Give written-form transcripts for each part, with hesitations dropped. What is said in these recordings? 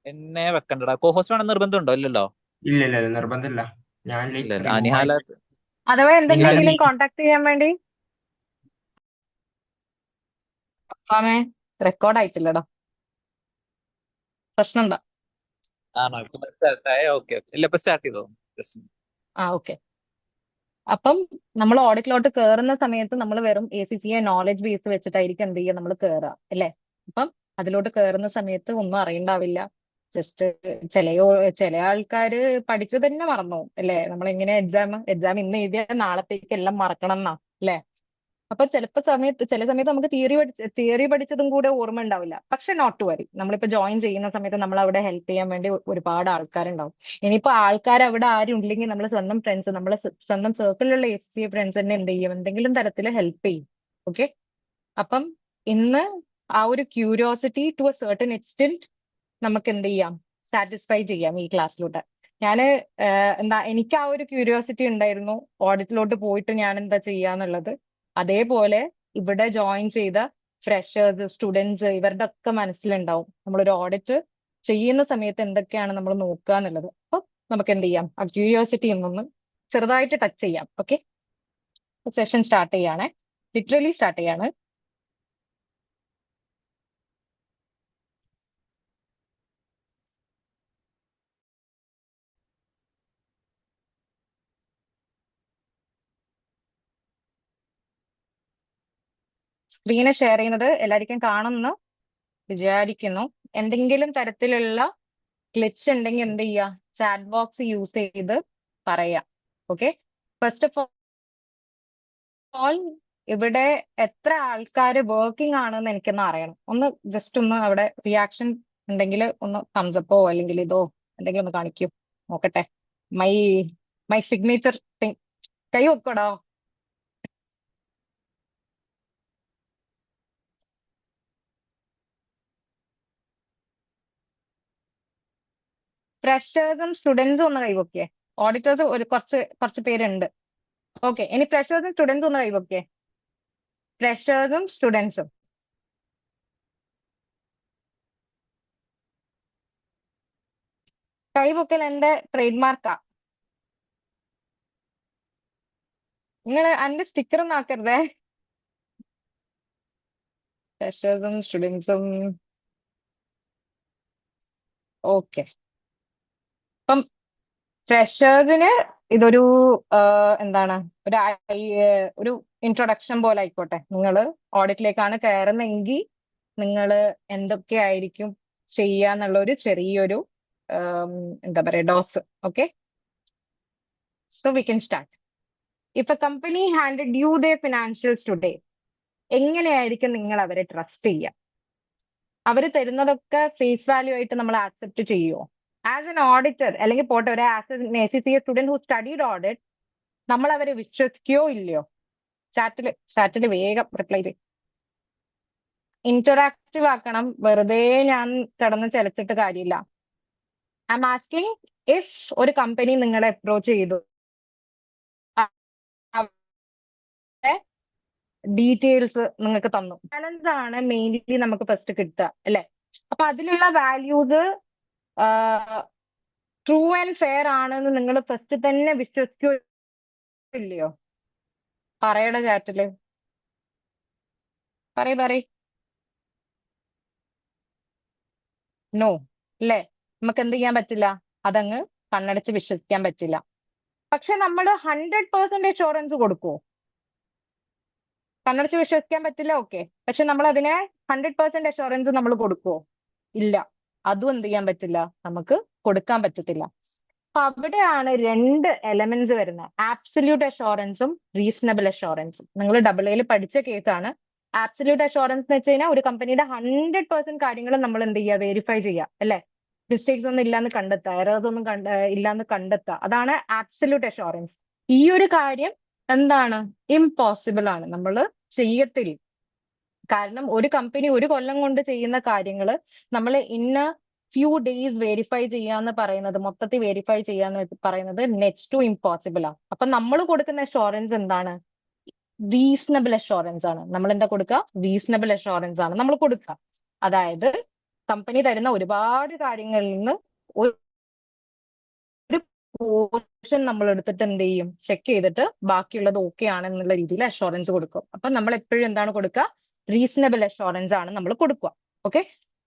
എന്നെ വെക്കണ്ടടാ. കോഹോസ്റ്റ് വേണം നിർബന്ധമുണ്ടോ? ഇല്ലല്ലോ. ഇല്ല ഇല്ല ഇല്ല, നിർബന്ധമില്ല. ഞാൻ ഇല്ല ലൈക്ക് ഇല്ല. ആ, റിമൂവ് ആയി. നിഹാല. അഥവാ നിഹാല എന്തുണ്ടെങ്കിലും നീ കോണ്ടാക്ട് ചെയ്യാൻ വേണ്ടി. അപ്പാമേ, റെക്കോർഡ് ആയിട്ടില്ലടാ. പ്രശ്നം എന്താ? ആണോ? ഇപ്പൊ സ്റ്റാർട്ട് ആയ? Okay okay. ഇല്ല, ഇപ്പൊ സ്റ്റാർട്ട് ചെയ്തോ. Just. ആ, ഓക്കെ. അപ്പം നമ്മൾ ഓഡിറ്റിലോട്ട് കയറുന്ന സമയത്ത് നമ്മൾ വെറും ACCA നോളജ് ബേസ് വെച്ചിട്ടായിരിക്കും എന്ത് ചെയ്യുക, നമ്മൾ കയറുക അല്ലേ. അപ്പം അതിലോട്ട് കയറുന്ന സമയത്ത് ഒന്നും അറിയണ്ടാവില്ല. ജസ്റ്റ് ചിലയോ ചില ആൾക്കാര് പഠിച്ചു തന്നെ മറന്നു പോകും അല്ലേ. നമ്മൾ എങ്ങനെ എക്സാം ഇന്ന് എഴുതിയാൽ നാളത്തേക്ക് എല്ലാം മറക്കണം എന്നാ അല്ലേ. അപ്പൊ ചില സമയത്ത് നമുക്ക് തിയറി പഠിച്ചതും കൂടെ ഓർമ്മ ഉണ്ടാവില്ല. പക്ഷെ നോട്ട് ടു വരി, നമ്മളിപ്പോ ജോയിൻ ചെയ്യുന്ന സമയത്ത് നമ്മൾ അവിടെ ഹെൽപ്പ് ചെയ്യാൻ വേണ്ടി ഒരുപാട് ആൾക്കാരുണ്ടാവും. ഇനിയിപ്പോ ആൾക്കാർ അവിടെ ആരും ഇല്ലെങ്കിൽ നമ്മൾ സ്വന്തം ഫ്രണ്ട്സ്, നമ്മളെ സ്വന്തം സർക്കിളിലുള്ള ACCA ഫ്രണ്ട്സ് തന്നെ എന്ത് ചെയ്യും, എന്തെങ്കിലും തരത്തിൽ ഹെൽപ്പ് ചെയ്യും. ഓക്കെ. അപ്പം ഇന്ന് ആ ഒരു curiosity to a certain extent നമുക്ക് എന്ത് ചെയ്യാം, സാറ്റിസ്ഫൈ ചെയ്യാം ഈ ക്ലാസ്സിലോട്ട്. ഞാന് എന്താ, എനിക്ക് ആ ഒരു ക്യൂരിയോസിറ്റി ഉണ്ടായിരുന്നു ഓഡിറ്റിലോട്ട് പോയിട്ട് ഞാൻ എന്താ ചെയ്യാന്നുള്ളത്. അതേപോലെ ഇവിടെ ജോയിൻ ചെയ്ത ഫ്രഷേഴ്സ്, സ്റ്റുഡൻസ്, ഇവരുടെ ഒക്കെ മനസ്സിലുണ്ടാവും നമ്മളൊരു ഓഡിറ്റ് ചെയ്യുന്ന സമയത്ത് എന്തൊക്കെയാണ് നമ്മൾ നോക്കുക എന്നുള്ളത്. അപ്പൊ നമുക്ക് എന്ത് ചെയ്യാം, ആ ക്യൂരിയോസിറ്റി ഒന്നൊന്ന് ചെറുതായിട്ട് ടച്ച് ചെയ്യാം. ഓക്കെ. സെഷൻ സ്റ്റാർട്ട് ചെയ്യാണ്, ലിറ്ററലി സ്റ്റാർട്ട് ചെയ്യാണ്. സ്ക്രീന് ഷെയർ ചെയ്യുന്നത് എല്ലാവർക്കും കാണുമെന്ന് വിചാരിക്കുന്നു. എന്തെങ്കിലും തരത്തിലുള്ള ഗ്ലിച്ച് ഉണ്ടെങ്കിൽ എന്ത് ചെയ്യുക, ചാറ്റ് ബോക്സ് യൂസ് ചെയ്ത് പറയാം. ഓക്കെ. ഫസ്റ്റ് ഓഫ് ഓൾ, ഇവിടെ എത്ര ആൾക്കാർ വർക്കിംഗ് ആണെന്ന് എനിക്കൊന്ന് അറിയണം. ഒന്ന് ജസ്റ്റ് ഒന്ന് അവിടെ റിയാക്ഷൻ ഉണ്ടെങ്കിൽ ഒന്ന് തംസപ്പോ അല്ലെങ്കിൽ ഇതോ എന്തെങ്കിലും ഒന്ന് കാണിക്കൂ, നോക്കട്ടെ. My my signature thing. കൈ വെക്കടോ. ഫ്രഷേഴ്സും സ്റ്റുഡൻസും ഒന്ന് കൈവക്കിയേ. ഓഡിറ്റേഴ്സ് ഒരു കുറച്ച് കുറച്ച് പേരുണ്ട്. ഓക്കെ. ഇനി ഫ്രഷേഴ്സും സ്റ്റുഡൻസും ഒന്ന് കൈവക്കിയേ. ഫ്രഷേഴ്സും സ്റ്റുഡൻസും. കൈവക്കൽ എന്റെ ട്രേഡ് മാർക്കാ. നിങ്ങൾ എന്റെ സ്റ്റിക്കർ ഒന്നും ആക്കരുതേ. ഫ്രഷേഴ്സും സ്റ്റുഡൻസും. ഓക്കെ. അപ്പം ഫ്രഷേഴ്സിന് ഇതൊരു എന്താണ്, ഒരു ഒരു ഇൻട്രൊഡക്ഷൻ പോലെ ആയിക്കോട്ടെ. നിങ്ങൾ ഓഡിറ്റിലേക്കാണ് കയറുന്നെങ്കിൽ നിങ്ങൾ എന്തൊക്കെയായിരിക്കും ചെയ്യാന്നുള്ള ഒരു ചെറിയൊരു എന്താ പറയാ, dose. Okay. So we can start. If A company handed you the financials today, എങ്ങനെയായിരിക്കും നിങ്ങൾ അവരെ ട്രസ്റ്റ് ചെയ്യുക? അവർ തരുന്നതൊക്കെ ഫേസ് വാല്യൂ ആയിട്ട് നമ്മൾ ആക്സെപ്റ്റ് ചെയ്യുമോ? ആസ് എൻ ഓഡിറ്റർ, അല്ലെങ്കിൽ പോട്ടെ ഒരു as an ACCA student who studied audit, നമ്മൾ അവരെ വിശ്വസിക്കുകയോ ഇല്ലയോ? ചാറ്റില് വേഗം റിപ്ലൈ ചെയ്യും. ഇന്ററാക്റ്റീവ് ആക്കണം. വെറുതെ ഞാൻ കിടന്ന് ചലച്ചിട്ട് കാര്യമില്ല. ഐ എം ആസ്കിങ്, ഇഫ് ഒരു കമ്പനി നിങ്ങളെ അപ്രോച്ച് ചെയ്തു, ഡീറ്റെയിൽസ് നിങ്ങൾക്ക് തന്നു, ബാലൻസ് ആണ് മെയിൻലി നമുക്ക് ഫസ്റ്റ് കിട്ടുക അല്ലെ. അപ്പൊ അതിലുള്ള വാല്യൂസ് ട്രൂ ആൻഡ് ഫെയർ ആണെന്ന് നിങ്ങൾ ഫസ്റ്റ് തന്നെ വിശ്വസിക്കുകയോ ഇല്ലയോ? പറയട ചാറ്റില്. പറയ്. നോ അല്ലേ. നമുക്ക് എന്ത് ചെയ്യാൻ പറ്റില്ല, അതങ്ങ് കണ്ണടച്ച് വിശ്വസിക്കാൻ പറ്റില്ല. പക്ഷെ നമ്മൾ 100% അഷുറൻസ് കൊടുക്കുവോ? കണ്ണടച്ച് വിശ്വസിക്കാൻ പറ്റില്ല, ഓക്കെ. പക്ഷെ നമ്മൾ അതിനെ 100% അഷുറൻസ് നമ്മൾ കൊടുക്കുവോ? ഇല്ല. അതും എന്ത് ചെയ്യാൻ പറ്റില്ല, നമുക്ക് കൊടുക്കാൻ പറ്റത്തില്ല. അപ്പൊ അവിടെയാണ് രണ്ട് എലമെന്റ്സ് വരുന്നത്, ആബ്സല്യൂട്ട് അഷുറൻസും റീസണബിൾ അഷുറൻസും. നിങ്ങൾ AA പഠിച്ച കേസാണ്. ആബ്സല്യൂട്ട് അഷുറൻസ് എന്ന് വെച്ച് കഴിഞ്ഞാൽ ഒരു കമ്പനിയുടെ 100% കാര്യങ്ങൾ നമ്മൾ എന്ത് ചെയ്യുക, വെരിഫൈ ചെയ്യുക അല്ലെ. മിസ്റ്റേക്സ് ഒന്നും ഇല്ലാന്ന് കണ്ടെത്തുക, എറേഴ്സ് ഒന്നും ഇല്ലാന്ന് കണ്ടെത്തുക, അതാണ് ആബ്സല്യൂട്ട് അഷുറൻസ്. ഈ ഒരു കാര്യം എന്താണ്, ഇംപോസിബിൾ ആണ്, നമ്മൾ ചെയ്യത്തില്ല. കാരണം ഒരു കമ്പനി ഒരു കൊല്ലം കൊണ്ട് ചെയ്യുന്ന കാര്യങ്ങൾ നമ്മൾ ഇന്ന ഫ്യൂ ഡേയ്സ് വെരിഫൈ ചെയ്യാന്ന് പറയുന്നത്, മൊത്തത്തിൽ വെരിഫൈ ചെയ്യാന്ന് പറയുന്നത് നെക്സ്റ്റ് ടു ഇംപോസിബിൾ ആണ്. അപ്പൊ നമ്മൾ കൊടുക്കുന്ന അഷുറൻസ് എന്താണ്, റീസണബിൾ അഷുറൻസ് ആണ്. നമ്മൾ എന്താ കൊടുക്കുക, റീസണബിൾ അഷുറൻസ് ആണ് നമ്മൾ കൊടുക്കുക. അതായത് കമ്പനി തരുന്ന ഒരുപാട് കാര്യങ്ങളിൽ നിന്ന് ഒരു പോർഷൻ നമ്മൾ എടുത്തിട്ട് എന്ത് ചെയ്യും, ചെക്ക് ചെയ്തിട്ട് ബാക്കിയുള്ളത് ഓക്കെ ആണെന്നുള്ള രീതിയിൽ അഷുറൻസ് കൊടുക്കും. അപ്പൊ നമ്മൾ എപ്പോഴും എന്താണ് കൊടുക്കുക, റീസണബിൾ അഷുറൻസ് ആണ് നമ്മൾ കൊടുക്കുക. ഓക്കെ,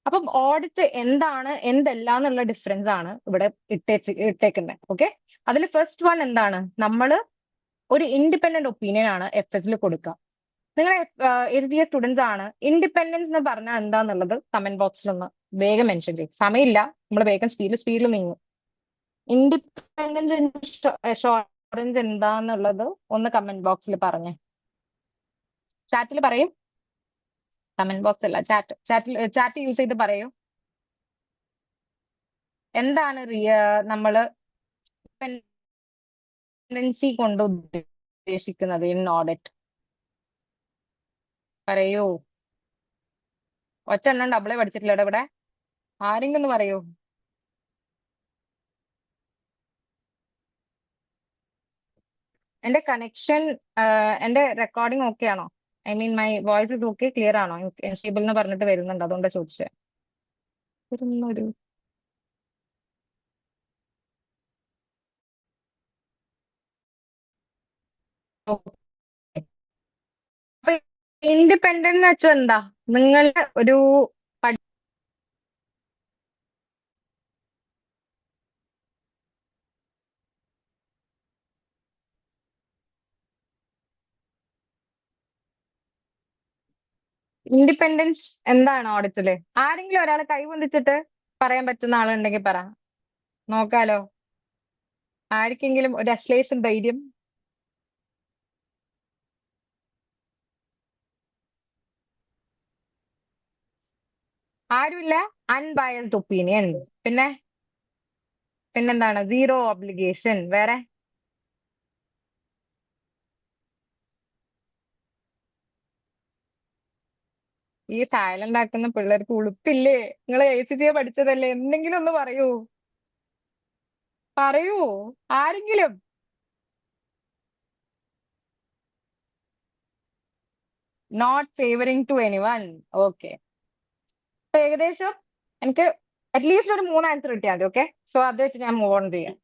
അപ്പം ഓഡിറ്റ് എന്താണ് എന്തല്ല എന്നുള്ള ഡിഫറൻസ് ആണ് ഇവിടെ ഇട്ടേക്കുന്നത്. ഓക്കെ, അതിൽ ഫസ്റ്റ് വൺ എന്താണ്, നമ്മൾ ഒരു ഇൻഡിപെൻഡന്റ് ഒപ്പീനിയൻ ആണ് FS കൊടുക്കുക. നിങ്ങൾ SDA സ്റ്റുഡൻസ് ആണ്, ഇൻഡിപെൻഡൻസ് എന്ന് പറഞ്ഞാൽ എന്താന്നുള്ളത് കമന്റ് ബോക്സിൽ ഒന്ന് വേഗം മെൻഷൻ ചെയ്യും. സമയമില്ല, നമ്മൾ വേഗം സ്പീഡിൽ നീങ്ങും. ഇൻഡിപെൻഡൻസ് അഷുറൻസ് എന്താന്നുള്ളത് ഒന്ന് കമന്റ് ബോക്സിൽ പറഞ്ഞേ. ചാറ്റിൽ പറയും, കമന്റ് ബോക്സ് അല്ല, ചാറ്റ് യൂസ് ചെയ്ത് പറയൂ. എന്താണ് നമ്മള് ഡിപെൻഡൻസി കൊണ്ട് ഉദ്ദേശിക്കുന്നത് ഇൻ ഓഡിറ്റ്? പറയൂ. ഒറ്റ എണ്ണം ഡബിളെ പഠിച്ചിട്ടില്ല ഇവിടെ, ആരെങ്കിലും ഒന്ന് പറയൂ. എന്റെ കണക്ഷൻ, എന്റെ റെക്കോർഡിംഗ് ഓക്കെ ആണോ? I mean my voice is okay, clear ആണോ? സ്റ്റേബിൾ എന്ന് പറഞ്ഞിട്ട് വരുന്നുണ്ട്, അതുകൊണ്ടാണ് ചോദിച്ചത്. ഒരു അപ്പൊ ഇൻഡിപെൻഡന്റ് എന്ന് വെച്ചാൽ എന്താ, നിങ്ങൾ ഒരു ഇൻഡിപെൻഡൻസ് എന്താണ് ഓഡിറ്റില്? ആരെങ്കിലും ഒരാൾ കൈവന്നിച്ചിട്ട് പറയാൻ പറ്റുന്ന ആളുണ്ടെങ്കിൽ പറ, നോക്കാലോ. ആർക്കെങ്കിലും ഒരു അശ്ലേഷം ധൈര്യം? ആരുമില്ല. അൺബയസ്ഡ് ഒപ്പീനിയൻ, പിന്നെന്താണ്, സീറോ ഒബ്ലിഗേഷൻ, വേറെ? ഈ സൈലന്റ് ആക്കുന്ന പിള്ളേർക്ക് ഉളുപ്പില്ലേ? നിങ്ങൾ ACCA പഠിച്ചതല്ലേ, എന്തെങ്കിലും ഒന്ന് പറയൂ. പറയൂ ആരെങ്കിലും. Not favouring to anyone. Okay, അപ്പൊ ഏകദേശം എനിക്ക് അറ്റ്ലീസ്റ്റ് ഒരു 3 ആൻസർ കിട്ടിയാൽ മതി. ഓക്കെ, സോ അത് വെച്ച് ഞാൻ മൂവ് ഓൺ ചെയ്യാം.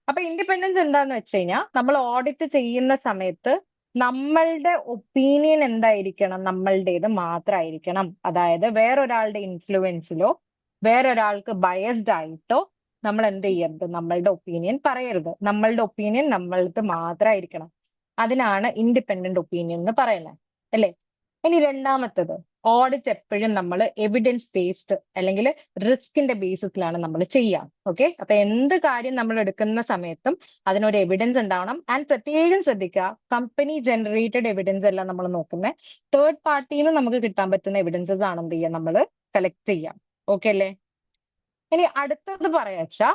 അപ്പൊ ഇൻഡിപെൻഡൻസ് എന്താന്ന് വെച്ച് കഴിഞ്ഞാൽ, നമ്മൾ ഓഡിറ്റ് ചെയ്യുന്ന സമയത്ത് നമ്മളുടെ ഒപ്പീനിയൻ എന്തായിരിക്കണം, നമ്മളുടേത് മാത്രമായിരിക്കണം. അതായത് വേറൊരാളുടെ ഇൻഫ്ലുവൻസിലോ വേറൊരാൾക്ക് ബയസ്ഡ് ആയിട്ടോ നമ്മൾ എന്ത് ചെയ്യരുത്, നമ്മളുടെ ഒപ്പീനിയൻ പറയരുത്. നമ്മളുടെ ഒപ്പീനിയൻ നമ്മൾക്ക് മാത്രമായിരിക്കണം. അതിനാണ് ഇൻഡിപെൻഡന്റ് ഒപ്പീനിയൻ എന്ന് പറയുന്നത്, അല്ലേ? ഇനി രണ്ടാമത്തത്, ഓഡിറ്റ് എപ്പോഴും നമ്മൾ എവിഡൻസ് ബേസ്ഡ് അല്ലെങ്കിൽ റിസ്കിന്റെ ബേസിസിലാണ് നമ്മൾ ചെയ്യുക. ഓക്കെ, അപ്പൊ എന്ത് കാര്യം നമ്മൾ എടുക്കുന്ന സമയത്തും അതിനൊരു എവിഡൻസ് ഉണ്ടാവണം. ആൻഡ് പ്രത്യേകം ശ്രദ്ധിക്കുക, കമ്പനി ജനറേറ്റഡ് എവിഡൻസ് അല്ല നമ്മൾ നോക്കുന്നത്, തേർഡ് പാർട്ടിയിൽ നിന്ന് നമുക്ക് കിട്ടാൻ പറ്റുന്ന എവിഡൻസസ് ആണ് എന്ത് ചെയ്യുക, നമ്മൾ കളക്ട് ചെയ്യാം. ഓക്കെ അല്ലേ? ഇനി അടുത്തത് പറയാച്ചാ,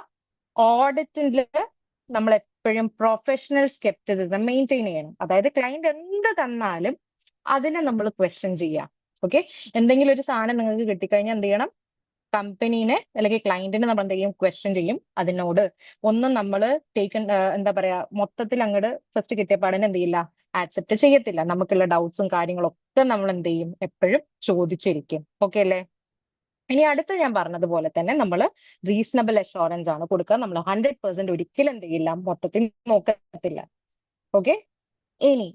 ഓഡിറ്റില് നമ്മൾ എപ്പോഴും പ്രൊഫഷണൽ സ്കെപ്റ്റിസിസം മെയിൻറ്റെയിൻ ചെയ്യണം. അതായത് ക്ലയന്റ് എന്ത് തന്നാലും അതിനെ നമ്മൾ ക്വസ്റ്റ്യൻ ചെയ്യാം. ഓക്കെ, എന്തെങ്കിലും ഒരു സാധനം നിങ്ങൾക്ക് കിട്ടിക്കഴിഞ്ഞാൽ എന്ത് ചെയ്യണം, കമ്പനീനെ അല്ലെങ്കിൽ ക്ലയന്റിനെ നമ്മൾ എന്ത് ചെയ്യും, ക്വസ്റ്റ്യൻ ചെയ്യും. അതിനോട് ഒന്നും നമ്മൾ എന്താ പറയാ, മൊത്തത്തിൽ അങ്ങോട്ട് ഫസ്റ്റ് കിട്ടിയ പാടനെ എന്ത് ചെയ്യില്ല, ആക്സെപ്റ്റ് ചെയ്യത്തില്ല. നമുക്കുള്ള ഡൗട്ട്സും കാര്യങ്ങളൊക്കെ നമ്മൾ എന്ത് ചെയ്യും, എപ്പോഴും ചോദിച്ചിരിക്കും. ഓക്കെ അല്ലേ? ഇനി അടുത്ത് ഞാൻ പറഞ്ഞതുപോലെ തന്നെ നമ്മൾ റീസണബിൾ അഷുറൻസ് ആണ് കൊടുക്കുക. നമ്മൾ 100% ഒരിക്കലും എന്ത് ചെയ്യില്ല, മൊത്തത്തിൽ നോക്കത്തില്ല. ഓക്കെ, ഇനി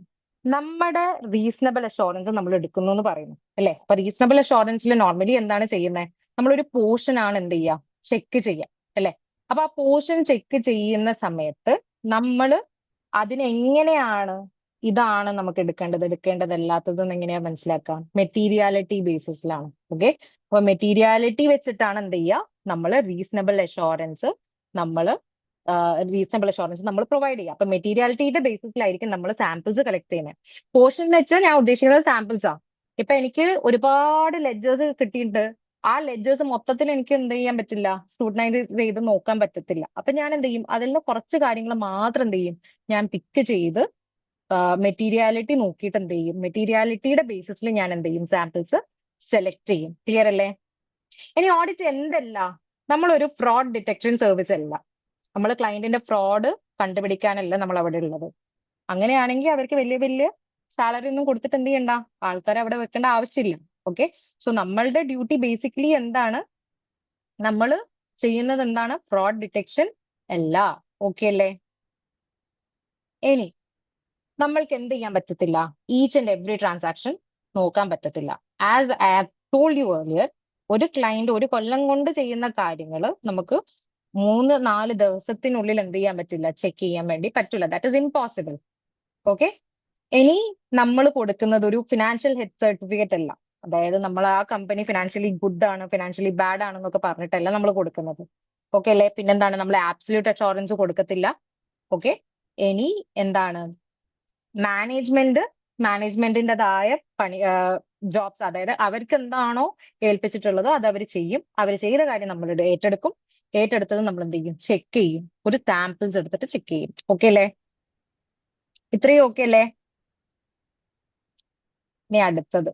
നമ്മുടെ റീസണബിൾ അഷുറൻസ് നമ്മൾ എടുക്കുന്നു എന്ന് പറയുന്നു, അല്ലെ? അപ്പൊ റീസണബിൾ അഷുറൻസിൽ നോർമലി എന്താണ് ചെയ്യുന്നത്, നമ്മളൊരു പോർഷൻ ആണ് എന്ത് ചെയ്യുക, ചെക്ക് ചെയ്യുക, അല്ലെ? അപ്പൊ ആ പോർഷൻ ചെക്ക് ചെയ്യുന്ന സമയത്ത് നമ്മൾ അതിനെങ്ങനെയാണ്, ഇതാണ് നമുക്ക് എടുക്കേണ്ടതല്ലാത്തതെന്ന് എങ്ങനെയാ മനസ്സിലാക്കാം, മെറ്റീരിയാലിറ്റി ബേസിസിലാണ്. ഓക്കെ, അപ്പൊ മെറ്റീരിയാലിറ്റി വെച്ചിട്ടാണ് എന്ത് ചെയ്യുക, നമ്മൾ റീസണബിൾ അഷുറൻസ് നമ്മൾ പ്രൊവൈഡ് ചെയ്യുക. അപ്പൊ മെറ്റീരിയാലിറ്റിയുടെ ബേസിസിലായിരിക്കും നമ്മൾ സാമ്പിൾസ് കളക്ട് ചെയ്യുന്നത്. പോർഷൻ എന്ന് വെച്ചാൽ ഞാൻ ഉദ്ദേശിക്കുന്നത് സാമ്പിൾസ് ആ. ഇപ്പൊ എനിക്ക് ഒരുപാട് ലെഡ്ജേഴ്സ് കിട്ടിയിട്ട് ആ ലെഡ്ജേഴ്സ് മൊത്തത്തിൽ എനിക്ക് എന്ത് ചെയ്യാൻ പറ്റില്ല, സ്ക്രൂട്ടനൈസ് ചെയ്ത് നോക്കാൻ പറ്റത്തില്ല. അപ്പൊ ഞാൻ എന്ത് ചെയ്യും, അതിൽ കുറച്ച് കാര്യങ്ങൾ മാത്രം എന്ത് ചെയ്യും, ഞാൻ പിക്ക് ചെയ്ത് മെറ്റീരിയാലിറ്റി നോക്കിയിട്ട് എന്ത് ചെയ്യും, മെറ്റീരിയാലിറ്റിയുടെ ബേസിസിൽ ഞാൻ എന്ത് ചെയ്യും, സാമ്പിൾസ് സെലക്ട് ചെയ്യും. ക്ലിയർ അല്ലേ? ഇനി ഓഡിറ്റ് എന്തല്ല, നമ്മളൊരു ഫ്രോഡ് ഡിറ്റക്ഷൻ സർവീസ് അല്ല. നമ്മൾ ക്ലയന്റിന്റെ ഫ്രോഡ് കണ്ടുപിടിക്കാനല്ല നമ്മൾ അവിടെ ഉള്ളത്. അങ്ങനെയാണെങ്കിൽ അവർക്ക് വലിയ വലിയ സാലറി ഒന്നും കൊടുത്തിട്ട് എന്ത് ചെയ്യണ്ട, ആൾക്കാരെ അവിടെ വെക്കേണ്ട ആവശ്യമില്ല. ഓക്കെ, സോ നമ്മളുടെ ഡ്യൂട്ടി ബേസിക്കലി എന്താണ്, നമ്മൾ ചെയ്യുന്നത് എന്താണ്? ഫ്രോഡ് ഡിറ്റക്ഷൻ അല്ല. ഓക്കെ അല്ലേ? ഇനി നമ്മൾക്ക് എന്ത് ചെയ്യാൻ പറ്റത്തില്ല? ഈച്ച് ആൻഡ് എവറി ട്രാൻസാക്ഷൻ നോക്കാൻ പറ്റത്തില്ല. As I have told you earlier, ഒരു ക്ലയന്റ് ഒരു കൊല്ലം കൊണ്ട് ചെയ്യുന്ന കാര്യങ്ങൾ നമുക്ക് 3-4 ദിവസത്തിനുള്ളിൽ എന്ത് ചെയ്യാൻ പറ്റില്ല? ചെക്ക് ചെയ്യാൻ വേണ്ടി പറ്റില്ല. That is impossible. ഓക്കെ. ഇനി നമ്മൾ കൊടുക്കുന്നത് ഒരു ഫിനാൻഷ്യൽ ഹെഡ് സർട്ടിഫിക്കറ്റ് അല്ല. അതായത് നമ്മൾ ആ കമ്പനി ഫിനാൻഷ്യലി ഗുഡ് ആണ്, ഫിനാൻഷ്യലി ബാഡ് ആണെന്നൊക്കെ പറഞ്ഞിട്ടല്ല നമ്മൾ കൊടുക്കുന്നത്. ഓക്കെ അല്ലേ? പിന്നെന്താണ്? നമ്മൾ ആബ്സല്യൂട്ട് അഷുറൻസ് കൊടുക്കത്തില്ല. ഓക്കെ. ഇനി എന്താണ്? മാനേജ്മെന്റിന്റേതായ പണി ജോബ്സ്, അതായത് അവർക്ക് എന്താണോ ഏൽപ്പിച്ചിട്ടുള്ളത് അത് അവർ ചെയ്യും. അവർ ചെയ്ത കാര്യം നമ്മൾ ഏറ്റെടുക്കും. ഏറ്റെടുത്തത് നമ്മൾ എന്ത് ചെയ്യും? ചെക്ക് ചെയ്യും. ഒരു സാമ്പിൾസ് എടുത്തിട്ട് ചെക്ക് ചെയ്യും. ഓക്കെ അല്ലേ? ഇത്രയും ഓക്കെ അല്ലേ? ഇനി അടുത്തത്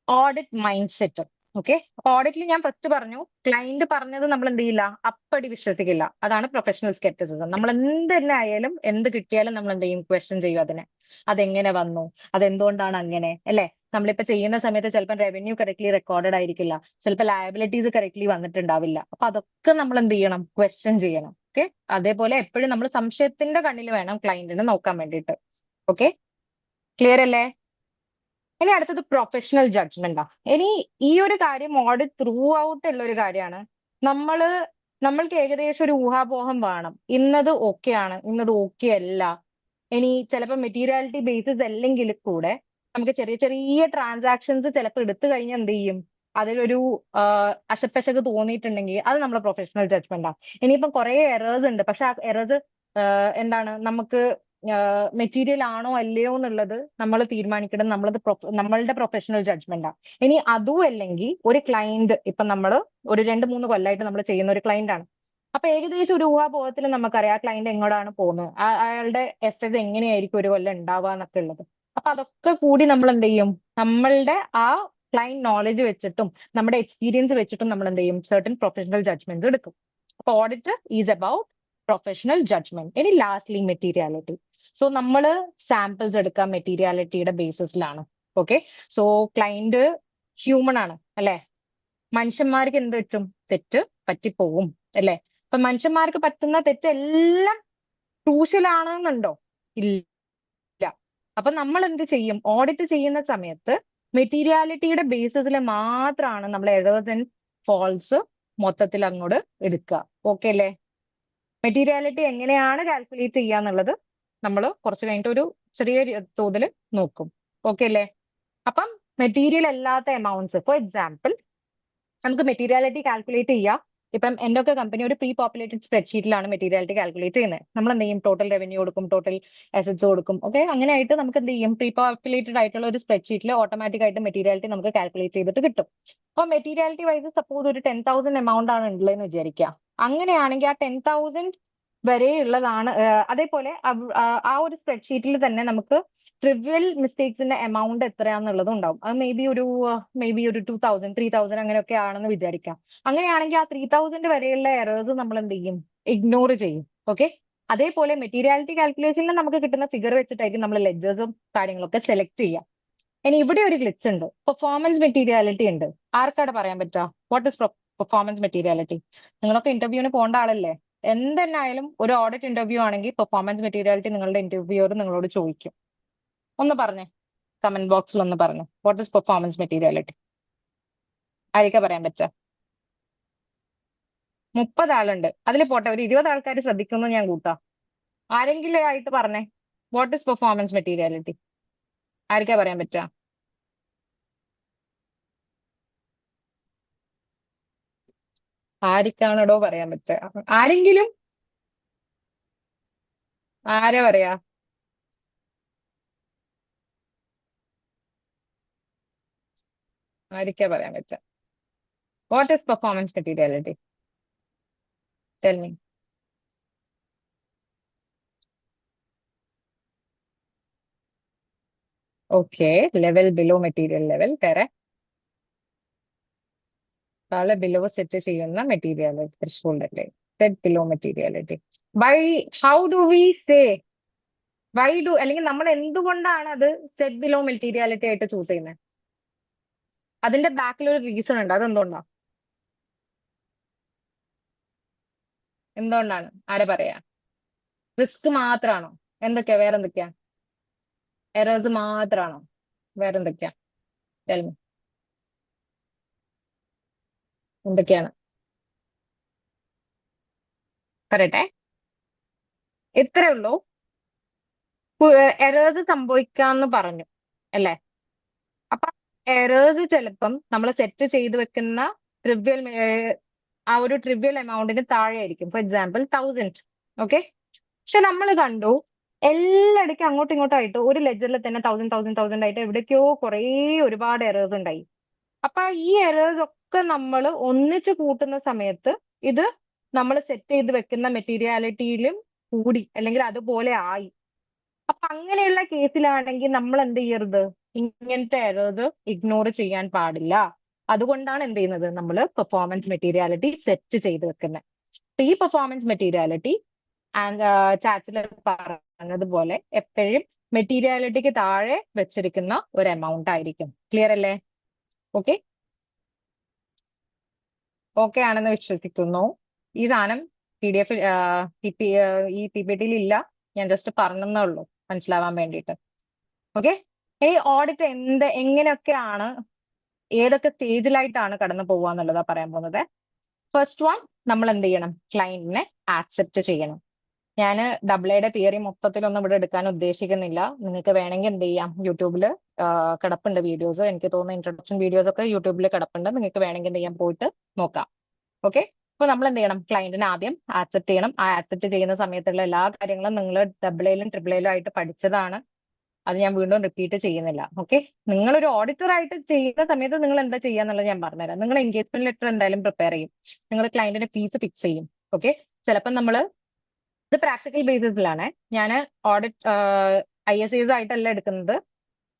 ഓഡിറ്റ് മൈൻഡ് സെറ്റ്. ഓക്കെ. ഓഡിറ്റിൽ ഞാൻ ഫസ്റ്റ് പറഞ്ഞു, ക്ലയന്റ് പറഞ്ഞത് നമ്മൾ എന്ത് ചെയ്യില്ല? അപ്പടി വിശ്വസിക്കില്ല. അതാണ് പ്രൊഫഷണൽ സ്കെപ്റ്റിസിസം. നമ്മൾ എന്ത് തന്നെ ആയാലും, എന്ത് കിട്ടിയാലും നമ്മൾ എന്ത് ചെയ്യും? ക്വസ്റ്റ്യൻ ചെയ്യും അതിനെ. അതെങ്ങനെ വന്നു? അതെന്തുകൊണ്ടാണ് അങ്ങനെ? അല്ലെ? നമ്മളിപ്പോ ചെയ്യുന്ന സമയത്ത് ചിലപ്പോൾ റവന്യൂ കറക്റ്റ്ലി റെക്കോർഡഡ് ആയിരിക്കില്ല, ചിലപ്പോൾ ലയബിലിറ്റീസ് കറക്റ്റ്ലി വന്നിട്ടുണ്ടാവില്ല. അപ്പൊ അതൊക്കെ നമ്മൾ എന്ത് ചെയ്യണം? ക്വസ്റ്റ്യൻ ചെയ്യണം. ഓക്കെ. അതേപോലെ എപ്പോഴും നമ്മൾ സംശയത്തിന്റെ കണ്ണിൽ വേണം ക്ലയന്റിനെ നോക്കാൻ വേണ്ടിയിട്ട്. ഓക്കെ. ക്ലിയർ അല്ലേ? ഇനി അടുത്തത് പ്രൊഫഷണൽ ജഡ്ജ്മെന്റാ. ഇനി ഈ ഒരു കാര്യം ഓഡിറ്റ് ത്രൂ ഔട്ട് ഉള്ള ഒരു കാര്യമാണ്. നമ്മള് നമ്മൾക്ക് ഏകദേശം ഒരു ഊഹാപോഹം വേണം. ഇന്നത് ഓക്കെ ആണ്, ഇന്നത് ഓക്കെ അല്ല. ഇനി ചിലപ്പോൾ മെറ്റീരിയാലിറ്റി ബേസിസ് അല്ലെങ്കിൽ കൂടെ നമുക്ക് ചെറിയ ചെറിയ ട്രാൻസാക്ഷൻസ് ചിലപ്പോൾ എടുത്തു കഴിഞ്ഞാൽ എന്ത് ചെയ്യും? അതിലൊരു അശപ്പശക് തോന്നിയിട്ടുണ്ടെങ്കിൽ അത് നമ്മുടെ പ്രൊഫഷണൽ ജഡ്ജ്മെന്റാ. ഇനിയിപ്പം കുറെ എറേഴ്സ് ഉണ്ട്, പക്ഷെ ആ എറേഴ്സ് എന്താണ്? നമുക്ക് മെറ്റീരിയൽ ആണോ അല്ലയോ എന്നുള്ളത് നമ്മൾ തീരുമാനിക്കണം. നമ്മളുടെ പ്രൊഫഷണൽ ജഡ്ജ്മെന്റാ. ഇനി അതും അല്ലെങ്കിൽ ഒരു ക്ലയന്റ്, ഇപ്പൊ നമ്മൾ ഒരു 2-3 കൊല്ലമായിട്ട് നമ്മൾ ചെയ്യുന്ന ഒരു ക്ലയന്റ് ആണ്. അപ്പൊ ഏകദേശം ഒരു ഊഹാപോഹത്തിൽ നമുക്കറിയാം ആ ക്ലയന്റ് എങ്ങോട്ടാണ് പോകുന്നത്, അയാളുടെ എസ് എങ്ങനെയായിരിക്കും ഒരു കൊല്ലം ഉണ്ടാവുക എന്നൊക്കെ ഉള്ളത്. അപ്പൊ അതൊക്കെ കൂടി നമ്മൾ എന്ത് ചെയ്യും? നമ്മളുടെ ആ ക്ലയന്റ് നോളജ് വെച്ചിട്ടും നമ്മുടെ എക്സ്പീരിയൻസ് വെച്ചിട്ടും നമ്മൾ എന്ത് ചെയ്യും? സർട്ടൻ പ്രൊഫഷണൽ ജഡ്ജ്മെന്റ്സ് എടുക്കും. അപ്പൊ audit is about professional judgement. ഇനി ലാസ്റ്റ്ലി മെറ്റീരിയാലിറ്റി. സോ നമ്മൾ സാമ്പിൾസ് എടുക്കുക മെറ്റീരിയാലിറ്റിയുടെ ബേസിസിലാണ്. ഓക്കെ. സോ ക്ലയന്റ് ഹ്യൂമൺ ആണ് അല്ലെ? മനുഷ്യന്മാർക്ക് എന്ത് പറ്റും? തെറ്റ് പറ്റിപ്പോവും അല്ലെ? അപ്പൊ മനുഷ്യന്മാർക്ക് പറ്റുന്ന തെറ്റ് എല്ലാം ക്രൂഷ്യൽ ആണെന്നുണ്ടോ? ഇല്ല. അപ്പൊ നമ്മൾ എന്ത് ചെയ്യും? ഓഡിറ്റ് ചെയ്യുന്ന സമയത്ത് മെറ്റീരിയാലിറ്റിയുടെ ബേസിസിൽ മാത്രമാണ് നമ്മൾ എറേഴ്സ് ആൻഡ് ഫോൾസ് മൊത്തത്തിൽ അങ്ങോട്ട് എടുക്കുക. ഓക്കെ അല്ലേ? മെറ്റീരിയാലിറ്റി എങ്ങനെയാണ് കാൽക്കുലേറ്റ് ചെയ്യുക എന്നുള്ളത് നമ്മൾ കുറച്ച് കഴിഞ്ഞിട്ട് ഒരു ചെറിയ തോതിൽ നോക്കും. ഓക്കെ അല്ലേ? അപ്പം മെറ്റീരിയൽ അല്ലാത്ത എമൗണ്ട്സ്, ഫോർ എക്സാമ്പിൾ നമുക്ക് മെറ്റീരിയാലിറ്റി കാൽക്കുലേറ്റ് ചെയ്യാം. ഇപ്പം എൻ്റെ ഒക്കെ കമ്പനി ഒരു പ്രീ പോപ്പുലേറ്റഡ് സ്പ്രെഡ്ഷീറ്റിലാണ് മെറ്റീരിയാലിറ്റി കാൽക്കുലേറ്റ് ചെയ്യുന്നത്. നമ്മൾ എന്ത് ചെയ്യും? ടോട്ടൽ റവന്യൂ കൊടുക്കും, ടോട്ടൽ അസറ്റ്സ് കൊടുക്കും. ഓക്കെ. അങ്ങനെ ആയിട്ട് നമുക്ക് എന്ത് ചെയ്യും? പ്രീ പോപ്പുലേറ്റഡ് ആയിട്ടുള്ള ഒരു സ്പ്രെഡ്ഷീറ്റിൽ ഓട്ടോമാറ്റിക് ആയിട്ട് മെറ്റീരിയാലിറ്റി നമുക്ക് കാൽക്കുലേറ്റ് ചെയ്തിട്ട് കിട്ടും. അപ്പൊ മെറ്റീരിയാലിറ്റി വൈസ് സപ്പോസ് ഒരു 10,000 എമൗണ്ട് ആണ് ഉള്ളതെന്ന് വിചാരിക്കുക. അങ്ങനെയാണെങ്കിൽ ആ 10,000 വരെയുള്ളതാണ്. അതേപോലെ ആ ഒരു സ്പ്രെഡ്ഷീറ്റിൽ തന്നെ നമുക്ക് ട്രിവിയൽ മിസ്റ്റേക്സിന്റെ എമൗണ്ട് എത്രയാന്നുള്ളതും ഉണ്ടാവും. അത് മേ ബി ഒരു 2,000, 3,000 അങ്ങനെയൊക്കെ ആണെന്ന് വിചാരിക്കാം. അങ്ങനെയാണെങ്കിൽ ആ 3,000 വരെയുള്ള എറേഴ്സ് നമ്മൾ എന്ത് ചെയ്യും? ഇഗ്നോർ ചെയ്യും. ഓക്കെ. അതേപോലെ മെറ്റീരിയാലിറ്റി കാൽക്കുലേഷനിൽ നമുക്ക് കിട്ടുന്ന ഫിഗർ വെച്ചിട്ടായിരിക്കും നമ്മൾ ലെഡ്ജേഴ്സും കാര്യങ്ങളൊക്കെ സെലക്ട് ചെയ്യുക. ഇനി ഇവിടെ ഒരു ഗ്ലിച്ച് ഉണ്ട്. പെർഫോമൻസ് മെറ്റീരിയാലിറ്റി ഉണ്ട്. ആർക്കാണ് പറയാൻ പറ്റുക? What is performance materiality? നിങ്ങളൊക്കെ ഇന്റർവ്യൂവിന് പോകേണ്ട ആളല്ലേ? എന്തെന്നായാലും ഒരു ഓഡിറ്റ് ഇന്റർവ്യൂ ആണെങ്കിൽ പെർഫോമൻസ് മെറ്റീരിയാലിറ്റി നിങ്ങളുടെ ഇന്റർവ്യൂവർ നിങ്ങളോട് ചോദിക്കും. ഒന്ന് പറഞ്ഞേ, കമന്റ് ബോക്സിൽ ഒന്ന് പറഞ്ഞു. What is performance materiality? ആയിരിക്കാ പറയാൻ പറ്റുക? 30 ആളുണ്ട്. അതിൽ പോട്ടെ, ഒരു 20 ആൾക്കാർ ശ്രദ്ധിക്കുന്നു ഞാൻ കൂട്ടാം. ആരെങ്കിലും ആയിട്ട് പറഞ്ഞേ, വാട്ട് ഇസ് പെർഫോമൻസ് മെറ്റീരിയാലിറ്റി? ആയിരിക്കാ പറയാൻ പറ്റുക? ആരിക്കാണോ പറയാൻ പറ്റുക? ആരെങ്കിലും? ആരാ പറയാ? ആരിക്കാ പറയാൻ പറ്റുക? What is performance materiality? Tell me. Okay. Level below material level. വേറെ ബിലോ സെറ്റ് ചെയ്യുന്ന മെറ്റീരിയാലിറ്റി ത്രെഷോൾഡ് അല്ലേ? Set below materiality. By how do we say why do അല്ലെങ്കിൽ നമ്മൾ എന്തുകൊണ്ടാണ് അത് സെറ്റ് ബിലോ മെറ്റീരിയാലിറ്റി ആയിട്ട് ചൂസ് ചെയ്യുന്നത്? അതിന്റെ ബാക്കിൽ ഒരു റീസൺ ഉണ്ട്. അതെന്തുകൊണ്ടാ? എന്തുകൊണ്ടാണ്? ആരെ പറയാ? റിസ്ക് മാത്രാണോ? എന്തൊക്കെയാ വേറെ എന്തൊക്കെയാ? എറേഴ്സ് മാത്രാണോ? വേറെ എന്തൊക്കെയാ? Tell me. എന്തൊക്കെയാണ്? പറയട്ടെ. ഇത്രേ ഉള്ളൂ. എറേഴ്സ് സംഭവിക്കാന്ന് പറഞ്ഞു അല്ലേ? അപ്പൊ എറേഴ്സ് ചിലപ്പം നമ്മൾ സെറ്റ് ചെയ്ത് വെക്കുന്ന ട്രിവ്യൽ ആ ഒരു ട്രിവ്യൽ എമൗണ്ടിന് താഴെ ആയിരിക്കും. For example 1000. ഓക്കെ. പക്ഷെ നമ്മൾ കണ്ടു എല്ലായിടയ്ക്കും അങ്ങോട്ടും ഇങ്ങോട്ടും ആയിട്ട് ഒരു ലെജറിൽ തന്നെ 1000 ആയിട്ട് എവിടേക്കോ കുറേ ഒരുപാട് എറേഴ്സ് ഉണ്ടായി. അപ്പൊ ഈ എറേഴ്സ് ഒക്കെ നമ്മൾ ഒന്നിച്ച് കൂട്ടുന്ന സമയത്ത് ഇത് നമ്മൾ സെറ്റ് ചെയ്ത് വെക്കുന്ന മെറ്റീരിയാലിറ്റിയിലും കൂടി അല്ലെങ്കിൽ അതുപോലെ ആയി. അപ്പൊ അങ്ങനെയുള്ള കേസിലാണെങ്കിൽ നമ്മൾ എന്ത് ചെയ്യരുത്? ഇങ്ങനത്തെ എറേഴ്സ് ഇഗ്നോർ ചെയ്യാൻ പാടില്ല. അതുകൊണ്ടാണ് എന്ത് ചെയ്യുന്നത്? നമ്മൾ പെർഫോമൻസ് മെറ്റീരിയാലിറ്റി സെറ്റ് ചെയ്ത് വെക്കുന്നത്. ഈ പെർഫോമൻസ് മെറ്റീരിയാലിറ്റി ചാറ്റിൽ പറഞ്ഞതുപോലെ എപ്പോഴും മെറ്റീരിയാലിറ്റിക്ക് താഴെ വെച്ചിരിക്കുന്ന ഒരു എമൗണ്ട് ആയിരിക്കും. ക്ലിയർ അല്ലേ? ഓക്കെ. ഓക്കെ ആണെന്ന് വിശ്വസിക്കുന്നു. ഈ സാധനം PDF ഈ PPT ഇല്ല. ഞാൻ ജസ്റ്റ് പറഞ്ഞേ ഉള്ളൂ മനസ്സിലാവാൻ വേണ്ടിയിട്ട്. ഓക്കെ. ഈ ഓഡിറ്റ് എങ്ങനെയൊക്കെയാണ് ഏതൊക്കെ സ്റ്റേജിലായിട്ടാണ് കടന്നു പോകുക എന്നുള്ളതാ പറയാൻ പോകുന്നത്. ഫസ്റ്റ് വൺ, നമ്മൾ എന്ത് ചെയ്യണം? ക്ലയന്റിനെ ആക്സെപ്റ്റ് ചെയ്യണം. ഞാൻ ഡബിൾ തിയറി മൊത്തത്തിലൊന്നും ഇവിടെ എടുക്കാൻ ഉദ്ദേശിക്കുന്നില്ല. നിങ്ങൾക്ക് വേണമെങ്കിൽ എന്ത് ചെയ്യാം, യൂട്യൂബിൽ കിടപ്പുണ്ട് വീഡിയോസ്. എനിക്ക് തോന്നുന്ന ഇൻട്രൊഡക്ഷൻ വീഡിയോസ് ഒക്കെ യൂട്യൂബിൽ കിടപ്പുണ്ട്. നിങ്ങൾക്ക് വേണമെങ്കിൽ എന്ത് ചെയ്യാം, പോയിട്ട് നോക്കാം. ഓക്കെ. അപ്പൊ നമ്മൾ എന്ത് ചെയ്യണം? ക്ലയന്റിനെ ആദ്യം ആക്സെപ്റ്റ് ചെയ്യണം. ആ ആക്സെപ്റ്റ് ചെയ്യുന്ന സമയത്തുള്ള എല്ലാ കാര്യങ്ങളും നിങ്ങൾ ട്രിപ്പിളിലും ആയിട്ട് പഠിച്ചതാണ്. അത് ഞാൻ വീണ്ടും റിപ്പീറ്റ് ചെയ്യുന്നില്ല. ഓക്കെ. നിങ്ങളൊരു ഓഡിറ്റർ ആയിട്ട് ചെയ്യുന്ന സമയത്ത് നിങ്ങൾ എന്താ ചെയ്യാന്നുള്ളത് ഞാൻ പറഞ്ഞുതരാം. നിങ്ങൾ എൻഗേജ്മെന്റ് ലെറ്റർ എന്തായാലും പ്രിപ്പയർ ചെയ്യും. നിങ്ങൾ ക്ലയന്റിന്റെ ഫീസ് ഫിക്സ് ചെയ്യും. ഓക്കെ. ചിലപ്പോൾ നമ്മൾ ഇത് പ്രാക്ടിക്കൽ ബേസിസിലാണ്. ഞാൻ ഓഡിറ്റ് ISAs ആയിട്ടല്ല എടുക്കുന്നത്.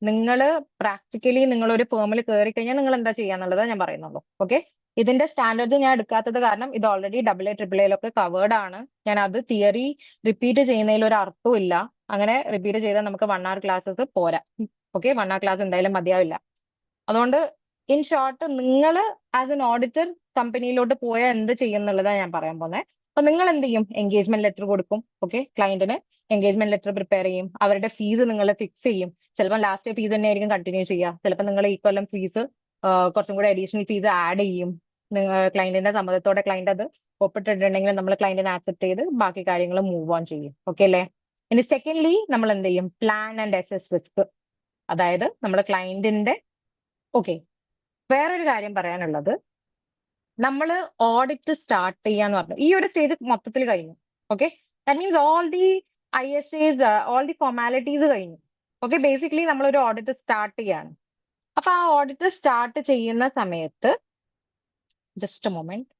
നിങ്ങൾ പ്രാക്ടിക്കലി നിങ്ങൾ ഒരു ഫേമിൽ കയറി കഴിഞ്ഞാൽ നിങ്ങൾ എന്താ ചെയ്യാന്നുള്ളത് ഞാൻ പറയുന്നുള്ളൂ. ഓക്കെ. ഇതിന്റെ സ്റ്റാൻഡേർഡ്സ് ഞാൻ എടുക്കാത്തത് കാരണം ഇത് ഓൾറെഡി AA കവേർഡ് ആണ്. ഞാൻ അത് തിയറി റിപ്പീറ്റ് ചെയ്യുന്നതിൽ ഒരു അർത്ഥവും ഇല്ല. അങ്ങനെ റിപ്പീറ്റ് ചെയ്താൽ നമുക്ക് 1 hour ക്ലാസ്സസ് പോരാ. ഓക്കെ. 1 hour ക്ലാസ് എന്തായാലും മതിയാവില്ല. അതുകൊണ്ട് ഇൻ ഷോർട്ട്, നിങ്ങൾ ആസ് എൻ ഓഡിറ്റർ കമ്പനിയിലോട്ട് പോയാൽ എന്ത് ചെയ്യുന്നുള്ളതാണ് ഞാൻ പറയാൻ പോകുന്നത്. അപ്പൊ നിങ്ങൾ എന്ത് ചെയ്യും? എൻഗേജ്മെന്റ് ലെറ്റർ കൊടുക്കും. ഓക്കെ. ക്ലയന്റിന് എൻഗേജ്മെന്റ് ലെറ്റർ പ്രിപ്പയർ ചെയ്യും. അവരുടെ ഫീസ് നിങ്ങൾ ഫിക്സ് ചെയ്യും. ചിലപ്പോൾ ലാസ്റ്റ് ഫീസ് തന്നെ ആയിരിക്കും കണ്ടിന്യൂ ചെയ്യുക. ചിലപ്പോൾ നിങ്ങൾ ഈ കൊല്ലം ഫീസ് കുറച്ചും കൂടെ അഡീഷണൽ ഫീസ് ആഡ് ചെയ്യും. ക്ലയന്റിന്റെ സമ്മതത്തോടെ ക്ലയന്റ് അത് ഒപ്പിട്ടിട്ടുണ്ടെങ്കിൽ നമ്മൾ ക്ലയന്റിനെ ആക്സെപ്റ്റ് ചെയ്ത് ബാക്കി കാര്യങ്ങൾ മൂവ് ഓൺ ചെയ്യും. ഓക്കെ അല്ലേ? ഇനി സെക്കൻഡ്ലി നമ്മൾ എന്ത് ചെയ്യും? Plan and assess risk. അതായത് നമ്മൾ ക്ലയന്റിന്റെ ഓക്കെ. വേറൊരു കാര്യം പറയാനുള്ളത്, നമ്മൾ ഓഡിറ്റ് സ്റ്റാർട്ട് ചെയ്യാന്ന് പറഞ്ഞു ഈ ഒരു സ്റ്റേജ് മൊത്തത്തിൽ കഴിഞ്ഞു. Okay. That means all the ISAs, all the formalities കഴിഞ്ഞു. ഓക്കെ. ബേസിക്കലി നമ്മൾ ഒരു ഓഡിറ്റ് സ്റ്റാർട്ട് ചെയ്യാണ്. അപ്പൊ ആ ഓഡിറ്റ് സ്റ്റാർട്ട് ചെയ്യുന്ന സമയത്ത് ജസ്റ്റ് മൊമെന്റ്,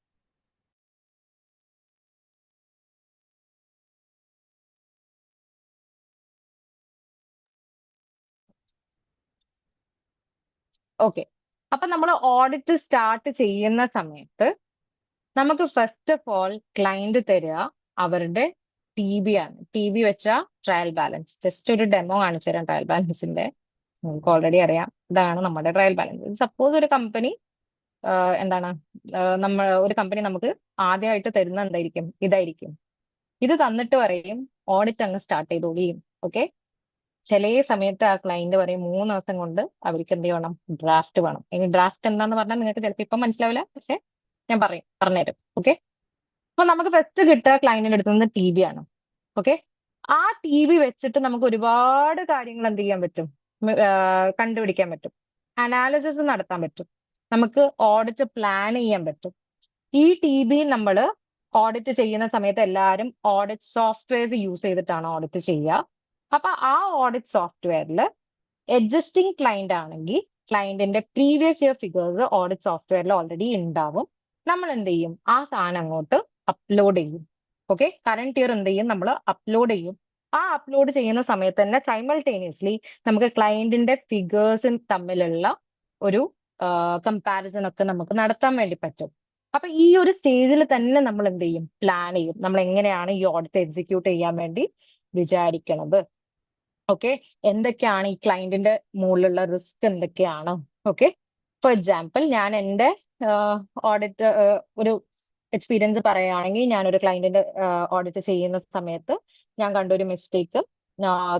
ഓക്കെ. അപ്പൊ നമ്മൾ ഓഡിറ്റ് സ്റ്റാർട്ട് ചെയ്യുന്ന സമയത്ത് നമുക്ക് ഫസ്റ്റ് ഓഫ് ഓൾ ക്ലയന്റ് തരിക അവരുടെ TB ആണ്. TB വെച്ച ട്രയൽ ബാലൻസ്. ജസ്റ്റ് ഒരു ഡെമോ കാണിച്ചു തരാം ട്രയൽ ബാലൻസിന്റെ. നിങ്ങൾക്ക് ഓൾറെഡി അറിയാം, ഇതാണ് നമ്മുടെ ട്രയൽ ബാലൻസ്. സപ്പോസ് ഒരു കമ്പനി എന്താണ് ഒരു കമ്പനി നമുക്ക് ആദ്യമായിട്ട് തരുന്ന എന്തായിരിക്കും? ഇതായിരിക്കും. ഇത് തന്നിട്ട് പറയും ഓഡിറ്റ് അങ്ങ് സ്റ്റാർട്ട് ചെയ്തോളിയും. ഓക്കെ. ചില സമയത്ത് ആ ക്ലയന്റ് പറയും 3 ദിവസം കൊണ്ട് അവർക്ക് എന്ത് ചെയ്യണം? ഡ്രാഫ്റ്റ് വേണം. ഇനി ഡ്രാഫ്റ്റ് എന്താന്ന് പറഞ്ഞാൽ നിങ്ങൾക്ക് ചിലപ്പോൾ ഇപ്പം മനസ്സിലാവില്ല, പക്ഷെ ഞാൻ പറഞ്ഞുതരും. ഓക്കെ. അപ്പൊ നമുക്ക് ഫസ്റ്റ് കിട്ടുക ക്ലയന്റിന്റെ അടുത്ത് നിന്ന് TB ആണ്. ഓക്കെ. ആ TB വെച്ചിട്ട് നമുക്ക് ഒരുപാട് കാര്യങ്ങൾ എന്ത് ചെയ്യാൻ പറ്റും? കണ്ടുപിടിക്കാൻ പറ്റും. അനാലിസിസ് നടത്താൻ പറ്റും. നമുക്ക് ഓഡിറ്റ് പ്ലാൻ ചെയ്യാൻ പറ്റും. ഈ TB നമ്മൾ ഓഡിറ്റ് ചെയ്യുന്ന സമയത്ത് എല്ലാവരും ഓഡിറ്റ് സോഫ്റ്റ്വെയർസ് യൂസ് ചെയ്തിട്ടാണ് ഓഡിറ്റ് ചെയ്യുക. അപ്പൊ ആ ഓഡിറ്റ് സോഫ്റ്റ്വെയറിൽ എക്സിസ്റ്റിംഗ് ക്ലയന്റ് ആണെങ്കിൽ ക്ലയന്റിന്റെ പ്രീവിയസ് ഇയർ ഫിഗേഴ്സ് ഓഡിറ്റ് സോഫ്റ്റ്വെയറിൽ ഓൾറെഡി ഉണ്ടാവും. നമ്മൾ എന്ത് ചെയ്യും? ആ സാധനം അങ്ങോട്ട് അപ്ലോഡ് ചെയ്യും. ഓക്കെ. കറണ്ട് ഇയർ എന്ത് ചെയ്യും? നമ്മൾ അപ്ലോഡ് ചെയ്യും. ആ അപ്ലോഡ് ചെയ്യുന്ന സമയത്ത് തന്നെ സൈമൾട്ടേനിയസ്ലി നമുക്ക് ക്ലയന്റിന്റെ ഫിഗേഴ്സും തമ്മിലുള്ള ഒരു കമ്പാരിസൺ ഒക്കെ നമുക്ക് നടത്താൻ വേണ്ടി പറ്റും. അപ്പൊ ഈ ഒരു സ്റ്റേജിൽ തന്നെ നമ്മൾ എന്ത് ചെയ്യും? പ്ലാൻ ചെയ്യും. നമ്മൾ എങ്ങനെയാണ് ഈ ഓഡിറ്റ് എക്സിക്യൂട്ട് ചെയ്യാൻ വേണ്ടി വിചാരിക്കണത്. ഓക്കെ, എന്തൊക്കെയാണ് ഈ ക്ലയന്റിന്റെ മുകളിലുള്ള റിസ്ക് എന്തൊക്കെയാണ്. ഓക്കെ, ഫോർ എക്സാമ്പിൾ ഞാൻ എൻ്റെ ഓഡിറ്റ് ഒരു എക്സ്പീരിയൻസ് പറയുകയാണെങ്കിൽ, ഞാനൊരു ക്ലയന്റിന്റെ ഓഡിറ്റ് ചെയ്യുന്ന സമയത്ത് ഞാൻ കണ്ട ഒരു മിസ്റ്റേക്ക്,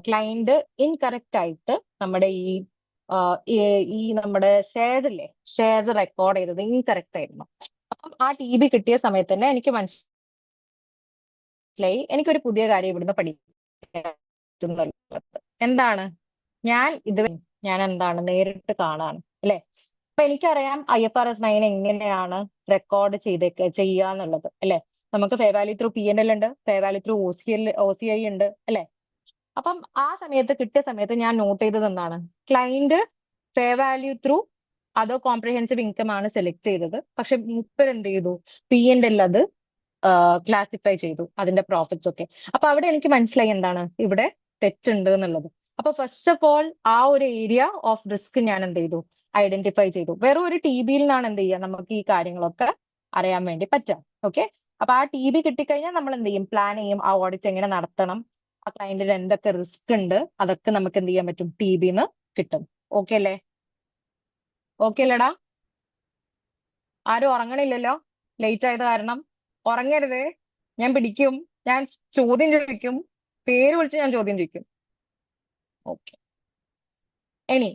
ക്ലയന്റ് ഇൻകറക്റ്റ് ആയിട്ട് നമ്മുടെ ഈ നമ്മുടെ ഷെയർസ് ഇല്ലേ, ഷെയർസ് റെക്കോർഡ് ചെയ്തത് ഇൻകറക്റ്റ് ആയിരുന്നു. അപ്പം ആ TB കിട്ടിയ സമയത്ത് തന്നെ എനിക്ക് മനസ്സിലായി എനിക്കൊരു പുതിയ കാര്യം ഇവിടുന്ന് പഠിക്കാൻ പറ്റുന്നുള്ളത്. എന്താണ്? ഞാൻ എന്താണ് നേരിട്ട് കാണാണ് അല്ലെ. അപ്പൊ എനിക്കറിയാം IFRS 9 എങ്ങനെയാണ് റെക്കോർഡ് ചെയ്യുക എന്നുള്ളത് അല്ലെ. നമുക്ക് ഫെയർ വാല്യൂ ത്രൂ P&L ഉണ്ട്, ഫെയർ വാല്യൂ ത്രൂ OCI ഉണ്ട് അല്ലെ. അപ്പം ആ സമയത്ത് കിട്ടിയ സമയത്ത് ഞാൻ നോട്ട് ചെയ്തത് എന്താണ്, ക്ലയന്റ് ഫെയർ വാല്യൂ ത്രൂ അതോ കോംപ്രിഹെൻസീവ് ഇൻകം ആണ് സെലക്ട് ചെയ്തത്. പക്ഷെ മുപ്പർ എന്ത് ചെയ്തു, P&L അത് ക്ലാസിഫൈ ചെയ്തു അതിന്റെ പ്രോഫിറ്റ്സ് ഒക്കെ. അപ്പൊ അവിടെ എനിക്ക് മനസ്സിലായി എന്താണ് ഇവിടെ തെറ്റുണ്ട് എന്നുള്ളത്. അപ്പൊ ഫസ്റ്റ് ഓഫ് ഓൾ ആ ഒരു ഏരിയ ഓഫ് റിസ്ക് ഞാൻ എന്ത് ചെയ്തു, ഐഡന്റിഫൈ ചെയ്തു. വെറും ഒരു TBയിൽ നിന്നാണ് എന്ത് ചെയ്യുക, നമുക്ക് ഈ കാര്യങ്ങളൊക്കെ അറിയാൻ വേണ്ടി പറ്റാം. ഓക്കെ, അപ്പൊ ആ TB കിട്ടിക്കഴിഞ്ഞാൽ നമ്മൾ എന്ത് ചെയ്യും, പ്ലാൻ ചെയ്യും ആ ഓഡിറ്റ് എങ്ങനെ നടത്തണം, ആ ക്ലയന്റിന് എന്തൊക്കെ റിസ്ക് ഉണ്ട്, അതൊക്കെ നമുക്ക് എന്ത് ചെയ്യാൻ പറ്റും, TBന്ന് കിട്ടും. ഓക്കെ അല്ലേ? ഓക്കെ അല്ലേടാ? ആരും ഉറങ്ങണില്ലല്ലോ ലേറ്റ് ആയത് കാരണം? ഉറങ്ങരുതേ, ഞാൻ പിടിക്കും, ഞാൻ ചോദ്യം ചോദിക്കും, പേര് വിളിച്ച് ഞാൻ ചോദ്യം ചോദിക്കും. ഓക്കെ, ഇനി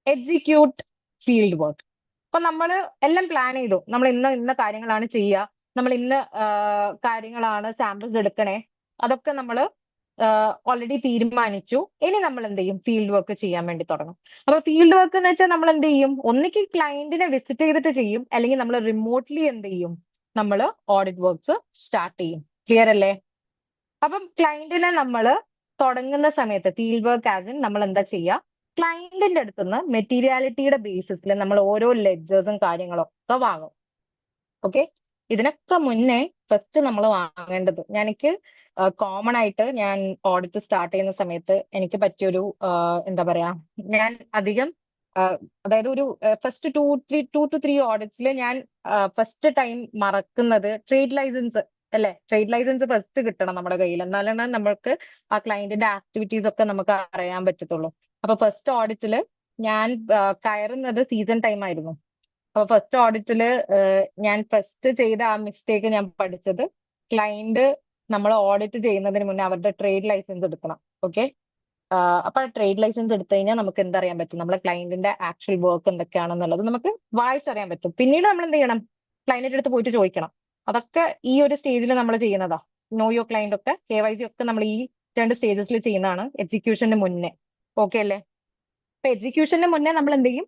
എക്സിക്യൂട്ട് ഫീൽഡ് വർക്ക്. അപ്പൊ നമ്മൾ എല്ലാം പ്ലാൻ ചെയ്തു, നമ്മൾ ഇന്ന കാര്യങ്ങളാണ് ചെയ്യുക, നമ്മൾ കാര്യങ്ങളാണ് സാമ്പിൾസ് എടുക്കണേ, അതൊക്കെ നമ്മൾ ഓൾറെഡി തീരുമാനിച്ചു. ഇനി നമ്മൾ എന്ത് ചെയ്യും, ഫീൽഡ് വർക്ക് ചെയ്യാൻ വേണ്ടി തുടങ്ങും. അപ്പൊ ഫീൽഡ് വർക്ക് എന്ന് വെച്ചാൽ നമ്മൾ എന്ത് ചെയ്യും, ഒന്നിക്ക് ക്ലയന്റിനെ വിസിറ്റ് ചെയ്തിട്ട് ചെയ്യും, അല്ലെങ്കിൽ നമ്മൾ റിമോട്ട്ലി എന്ത് ചെയ്യും, നമ്മൾ ഓഡിറ്റ് വർക്ക്സ് സ്റ്റാർട്ട് ചെയ്യും. ക്ലിയർ അല്ലേ? അപ്പം ക്ലയന്റിനെ നമ്മൾ തുടങ്ങുന്ന സമയത്ത് ഫീൽഡ് വർക്ക് ആസ് ഇൻ നമ്മൾ എന്താ ചെയ്യുക, ക്ലയന്റിന്റെ അടുത്തുനിന്ന് മെറ്റീരിയാലിറ്റിയുടെ ബേസിസിൽ നമ്മൾ ഓരോ ലെഡ്ജേഴ്സും കാര്യങ്ങളൊക്കെ വാങ്ങും. ഓക്കെ, ഇതിനൊക്കെ മുന്നേ ഫസ്റ്റ് നമ്മൾ വാങ്ങേണ്ടത്, എനിക്ക് കോമൺ ആയിട്ട് ഞാൻ ഓഡിറ്റ് സ്റ്റാർട്ട് ചെയ്യുന്ന സമയത്ത് എനിക്ക് പറ്റിയൊരു എന്താ പറയാ, ഞാൻ അധികം അതായത് ഒരു ഫസ്റ്റ് 2 to 3 ഓഡിറ്റ്സിൽ ഞാൻ ഫസ്റ്റ് ടൈം മറക്കുന്നത് ട്രേഡ് ലൈസൻസ് അല്ലെ. ട്രേഡ് ലൈസൻസ് ഫസ്റ്റ് കിട്ടണം നമ്മുടെ കയ്യിൽ, എന്നാലാണ് നമ്മൾക്ക് ആ ക്ലയന്റിന്റെ ആക്ടിവിറ്റീസ് ഒക്കെ നമുക്ക് അറിയാൻ പറ്റത്തുള്ളൂ. അപ്പൊ ഫസ്റ്റ് ഓഡിറ്റില് ഞാൻ കയറുന്നത് സീസൺ ടൈം ആയിരുന്നു. അപ്പൊ ഫസ്റ്റ് ഓഡിറ്റില് ഞാൻ ഫസ്റ്റ് ചെയ്ത ആ മിസ്റ്റേക്ക് ഞാൻ പഠിച്ചത്, ക്ലയന്റ് നമ്മൾ ഓഡിറ്റ് ചെയ്യുന്നതിന് മുന്നേ അവരുടെ ട്രേഡ് ലൈസൻസ് എടുക്കണം. ഓക്കെ, അപ്പൊ ട്രേഡ് ലൈസൻസ് എടുത്തു കഴിഞ്ഞാൽ നമുക്ക് എന്തറിയാൻ പറ്റും, നമ്മളെ ക്ലയന്റിന്റെ ആക്ച്വൽ വർക്ക് എന്തൊക്കെയാണെന്നുള്ളത് നമുക്ക് വായിച്ചറിയാൻ പറ്റും. പിന്നീട് നമ്മൾ എന്ത് ചെയ്യണം, ക്ലയന്റിന്റെ അടുത്ത് പോയിട്ട് ചോദിക്കണം. അതൊക്കെ ഈ ഒരു സ്റ്റേജിൽ നമ്മൾ ചെയ്യുന്നതാ. നോ യോ ക്ലയന്റ് ഒക്കെ, KYC ഒക്കെ നമ്മൾ ഈ 2 സ്റ്റേജസിൽ ചെയ്യുന്നതാണ് എക്സിക്യൂഷന് മുന്നേ. ഓക്കെ അല്ലേ? അപ്പൊ എക്സിക്യൂഷന് മുന്നേ നമ്മൾ എന്ത് ചെയ്യും,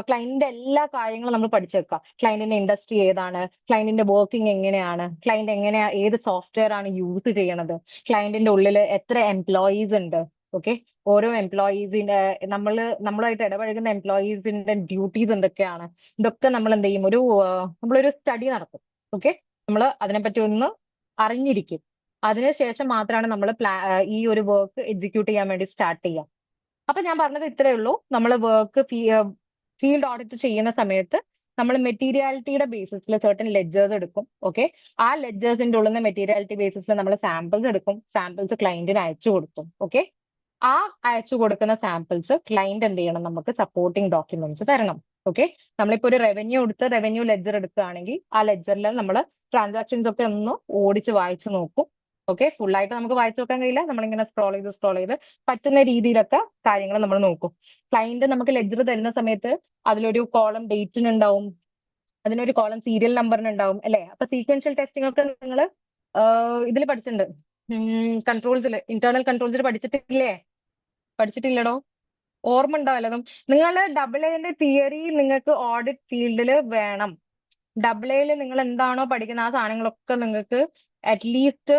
ക്ലയന്റിന്റെ എല്ലാ കാര്യങ്ങളും നമ്മൾ പഠിച്ചു വെക്കുക. ക്ലയന്റിന്റെ ഇൻഡസ്ട്രി ഏതാണ്, ക്ലയന്റിന്റെ വർക്കിംഗ് എങ്ങനെയാണ്, ക്ലയന്റ് എങ്ങനെയാ ഏത് സോഫ്റ്റ്വെയർ ആണ് യൂസ് ചെയ്യണത്, ക്ലയന്റിന്റെ ഉള്ളിൽ എത്ര എംപ്ലോയീസ് ഉണ്ട്. ഓക്കെ, ഓരോ എംപ്ലോയീസിന്റെ നമ്മളുമായിട്ട് ഇടപഴകുന്ന എംപ്ലോയീസിന്റെ ഡ്യൂട്ടീസ് എന്തൊക്കെയാണ്, ഇതൊക്കെ നമ്മൾ എന്ത് ചെയ്യും, നമ്മളൊരു സ്റ്റഡി നടത്തും. ഓക്കെ, നമ്മൾ അതിനെപ്പറ്റി ഒന്ന് അറിഞ്ഞിരിക്കും. അതിനുശേഷം മാത്രമാണ് നമ്മൾ ഈ ഒരു വർക്ക് എക്സിക്യൂട്ട് ചെയ്യാൻ വേണ്ടി സ്റ്റാർട്ട് ചെയ്യുക. അപ്പൊ ഞാൻ പറഞ്ഞത് ഇത്രയേ ഉള്ളൂ. നമ്മൾ വർക്ക് ഫീൽഡ് ഓഡിറ്റ് ചെയ്യുന്ന സമയത്ത് നമ്മൾ മെറ്റീരിയാലിറ്റിയുടെ ബേസിസിൽ certain ലെഡ്ജേഴ്സ് എടുക്കും. ഓക്കെ, ആ ലെഡ്ജേഴ്സിന്റെ ഉള്ളിൽ നിന്ന് മെറ്റീരിയാലിറ്റി ബേസിസിൽ നമ്മൾ സാമ്പിൾസ് എടുക്കും, സാമ്പിൾസ് ക്ലയന്റിന് അയച്ചു കൊടുക്കും. ഓക്കെ, ആ അയച്ചു കൊടുക്കുന്ന സാമ്പിൾസ് ക്ലയന്റ് എന്ത് ചെയ്യണം, നമുക്ക് സപ്പോർട്ടിംഗ് ഡോക്യുമെന്റ്സ് തരണം. ഓക്കെ, നമ്മളിപ്പോ ഒരു റവന്യൂ ലെഡ്ജർ എടുക്കുകയാണെങ്കിൽ ആ ലെഡ്ജറിൽ നമ്മൾ ട്രാൻസാക്ഷൻസ് ഒക്കെ ഒന്ന് ഓടിച്ച് വായിച്ചു നോക്കും. ഓക്കെ, ഫുൾ ആയിട്ട് നമുക്ക് വായിച്ചു നോക്കാൻ കഴിയില്ല, നമ്മളിങ്ങനെ സ്ക്രോൾ ചെയ്ത് പറ്റുന്ന രീതിയിലൊക്കെ കാര്യങ്ങൾ നമ്മൾ നോക്കും. ക്ലയന്റ് നമുക്ക് ലെഡ്ജർ തരുന്ന സമയത്ത് അതിലൊരു കോളം ഡേറ്റിനുണ്ടാവും, അതിനൊരു കോളം സീരിയൽ നമ്പറിനുണ്ടാവും അല്ലെ. അപ്പൊ സീക്വൻഷ്യൽ ടെസ്റ്റിംഗ് ഒക്കെ നിങ്ങൾ ഇതിൽ പഠിച്ചിട്ടുണ്ട്, ഇന്റേണൽ കൺട്രോൾസിൽ പഠിച്ചിട്ടില്ലടോ? ഓർമ്മ ഉണ്ടോ വല്ലതും? നിങ്ങൾ AA തിയറി നിങ്ങൾക്ക് ഓഡിറ്റ് ഫീൽഡിൽ വേണം. AA നിങ്ങൾ എന്താണോ പഠിക്കുന്ന ആ സാധനങ്ങളൊക്കെ നിങ്ങൾക്ക് അറ്റ്ലീസ്റ്റ്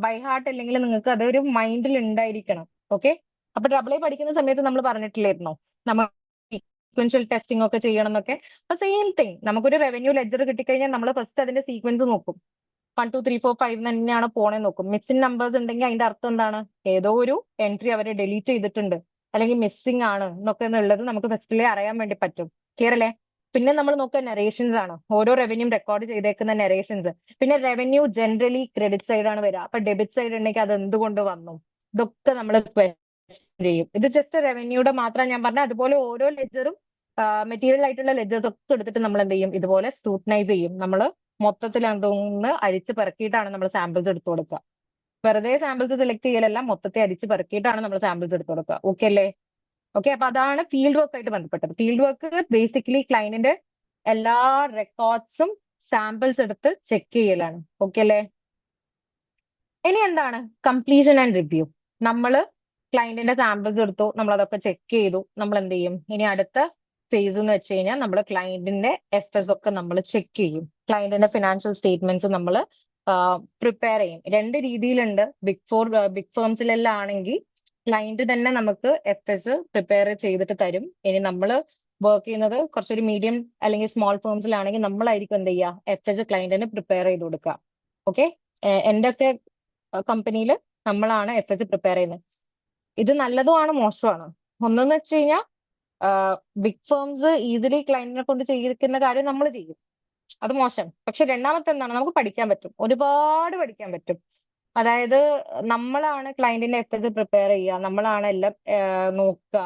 ബൈ ഹാർട്ട് അല്ലെങ്കിൽ നിങ്ങൾക്ക് അതൊരു മൈൻഡിൽ ഉണ്ടായിരിക്കണം. ഓക്കെ, അപ്പൊ AA പഠിക്കുന്ന സമയത്ത് നമ്മൾ പറഞ്ഞിട്ടില്ലായിരുന്നോ നമ്മൾ സീക്വൻഷ്യൽ ടെസ്റ്റിംഗ് ഒക്കെ ചെയ്യണം എന്നൊക്കെ. അപ്പൊ സെയിം തിങ്, നമുക്കൊരു റവന്യൂ ലെഡ്ജർ കിട്ടിക്കഴിഞ്ഞാൽ നമ്മൾ ഫസ്റ്റ് അതിന്റെ സീക്വൻസ് നോക്കും. 1 2 3 4 5 തന്നെയാണ് പോണേ നോക്കും. മിസ്സിംഗ് നമ്പേഴ്സ് ഉണ്ടെങ്കിൽ അതിന്റെ അർത്ഥം എന്താണ്, ഏതോ ഒരു എൻട്രി അവരെ ഡിലീറ്റ് ചെയ്തിട്ടുണ്ട് അല്ലെങ്കിൽ മിസ്സിംഗ് ആണ് എന്നൊക്കെ എന്നുള്ളത് നമുക്ക് ഫസ്റ്റിലേ അറിയാൻ വേണ്ടി പറ്റും. ക്ലിയർ അല്ലേ? പിന്നെ നമ്മൾ നോക്കുക നെറേഷൻസ് ആണ്, ഓരോ റവന്യൂ റെക്കോർഡ് ചെയ്തേക്കുന്ന നെറേഷൻസ്. പിന്നെ റവന്യൂ ജനറലി ക്രെഡിറ്റ് സൈഡ് ആണ് വരിക. അപ്പൊ ഡെബിറ്റ് സൈഡ് ഉണ്ടെങ്കിൽ അത് എന്തുകൊണ്ട് വന്നു, ഇതൊക്കെ നമ്മൾ ചെയ്യും. ഇത് ജസ്റ്റ് റവന്യൂയുടെ മാത്രം ഞാൻ പറഞ്ഞ, അതുപോലെ ഓരോ ലെഡ്ജറും മെറ്റീരിയൽ ആയിട്ടുള്ള ലെഡ്ജേഴ്സ് ഒക്കെ എടുത്തിട്ട് നമ്മൾ എന്ത് ചെയ്യും, ഇതുപോലെ സ്ക്രൂട്ടനൈസ് ചെയ്യും. നമ്മൾ മൊത്തത്തിൽ എന്തോന്ന് അരിച്ച് പെറുക്കിയിട്ടാണ് നമ്മൾ സാമ്പിൾസ് എടുത്തു കൊടുക്കുക. വെറുതെ സാമ്പിൾസ് സെലക്ട് ചെയ്യലല്ല, മൊത്തത്തെ അരിച്ച് പെറുക്കിയിട്ടാണ് നമ്മൾ സാമ്പിൾസ് എടുത്തു കൊടുക്കുക. ഓക്കെ അല്ലേ? ഓക്കെ, അപ്പൊ അതാണ് ഫീൽഡ് വർക്ക് ആയിട്ട് ബന്ധപ്പെട്ടത്. ഫീൽഡ് വർക്ക് ബേസിക്കലി ക്ലയന്റിന്റെ എല്ലാ റെക്കോർഡ്സും സാമ്പിൾസ് എടുത്ത് ചെക്ക് ചെയ്യലാണ്. ഓക്കെ അല്ലേ? ഇനി എന്താണ് കംപ്ലീഷൻ ആൻഡ് റിവ്യൂ? നമ്മൾ ക്ലയന്റിന്റെ സാമ്പിൾസ് എടുത്തു, നമ്മൾ അതൊക്കെ ചെക്ക് ചെയ്തു. നമ്മൾ എന്ത് ചെയ്യും? ഇനി അടുത്ത ഫേസ് എന്ന് വെച്ച് കഴിഞ്ഞാൽ നമ്മൾ ക്ലയന്റിന്റെ FS ഒക്കെ നമ്മൾ ചെക്ക് ചെയ്യും. ക്ലയന്റിന്റെ ഫിനാൻഷ്യൽ സ്റ്റേറ്റ്മെന്റ്സ് നമ്മൾ പ്രിപ്പയർ ചെയ്യും. രണ്ട് രീതിയിലുണ്ട്. ബിഗ് ഫേംസിലെല്ലാം ആണെങ്കിൽ ക്ലയന്റ് തന്നെ നമുക്ക് FS പ്രിപ്പയർ ചെയ്തിട്ട് തരും. ഇനി നമ്മൾ വർക്ക് ചെയ്യുന്നത് കുറച്ചൊരു മീഡിയം അല്ലെങ്കിൽ സ്മോൾ ഫേംസിലാണെങ്കിൽ നമ്മളായിരിക്കും എന്ത് ചെയ്യുക, FS ക്ലയന്റിന് പ്രിപ്പയർ ചെയ്ത് കൊടുക്കുക. ഓക്കെ, എന്റെ ഒക്കെ കമ്പനിയിൽ നമ്മളാണ് FS പ്രിപ്പയർ ചെയ്യുന്നത്. ഇത് നല്ലതുമാണ് മോശമാണ്. ഒന്നെന്ന് വെച്ച് കഴിഞ്ഞാൽ ബിഗ് ഫേംസ് ഈസിലി ക്ലയന്റിനെ കൊണ്ട് ചെയ്യിക്കുന്ന കാര്യം നമ്മൾ ചെയ്യും, അത് മോശം. പക്ഷെ രണ്ടാമത്തെ എന്താണ്, നമുക്ക് പഠിക്കാൻ പറ്റും, ഒരുപാട് പഠിക്കാൻ പറ്റും. അതായത് നമ്മളാണ് ക്ലയന്റിന്റെ FS പ്രിപ്പയർ ചെയ്യുക, നമ്മളാണ് എല്ലാം നോക്കുക.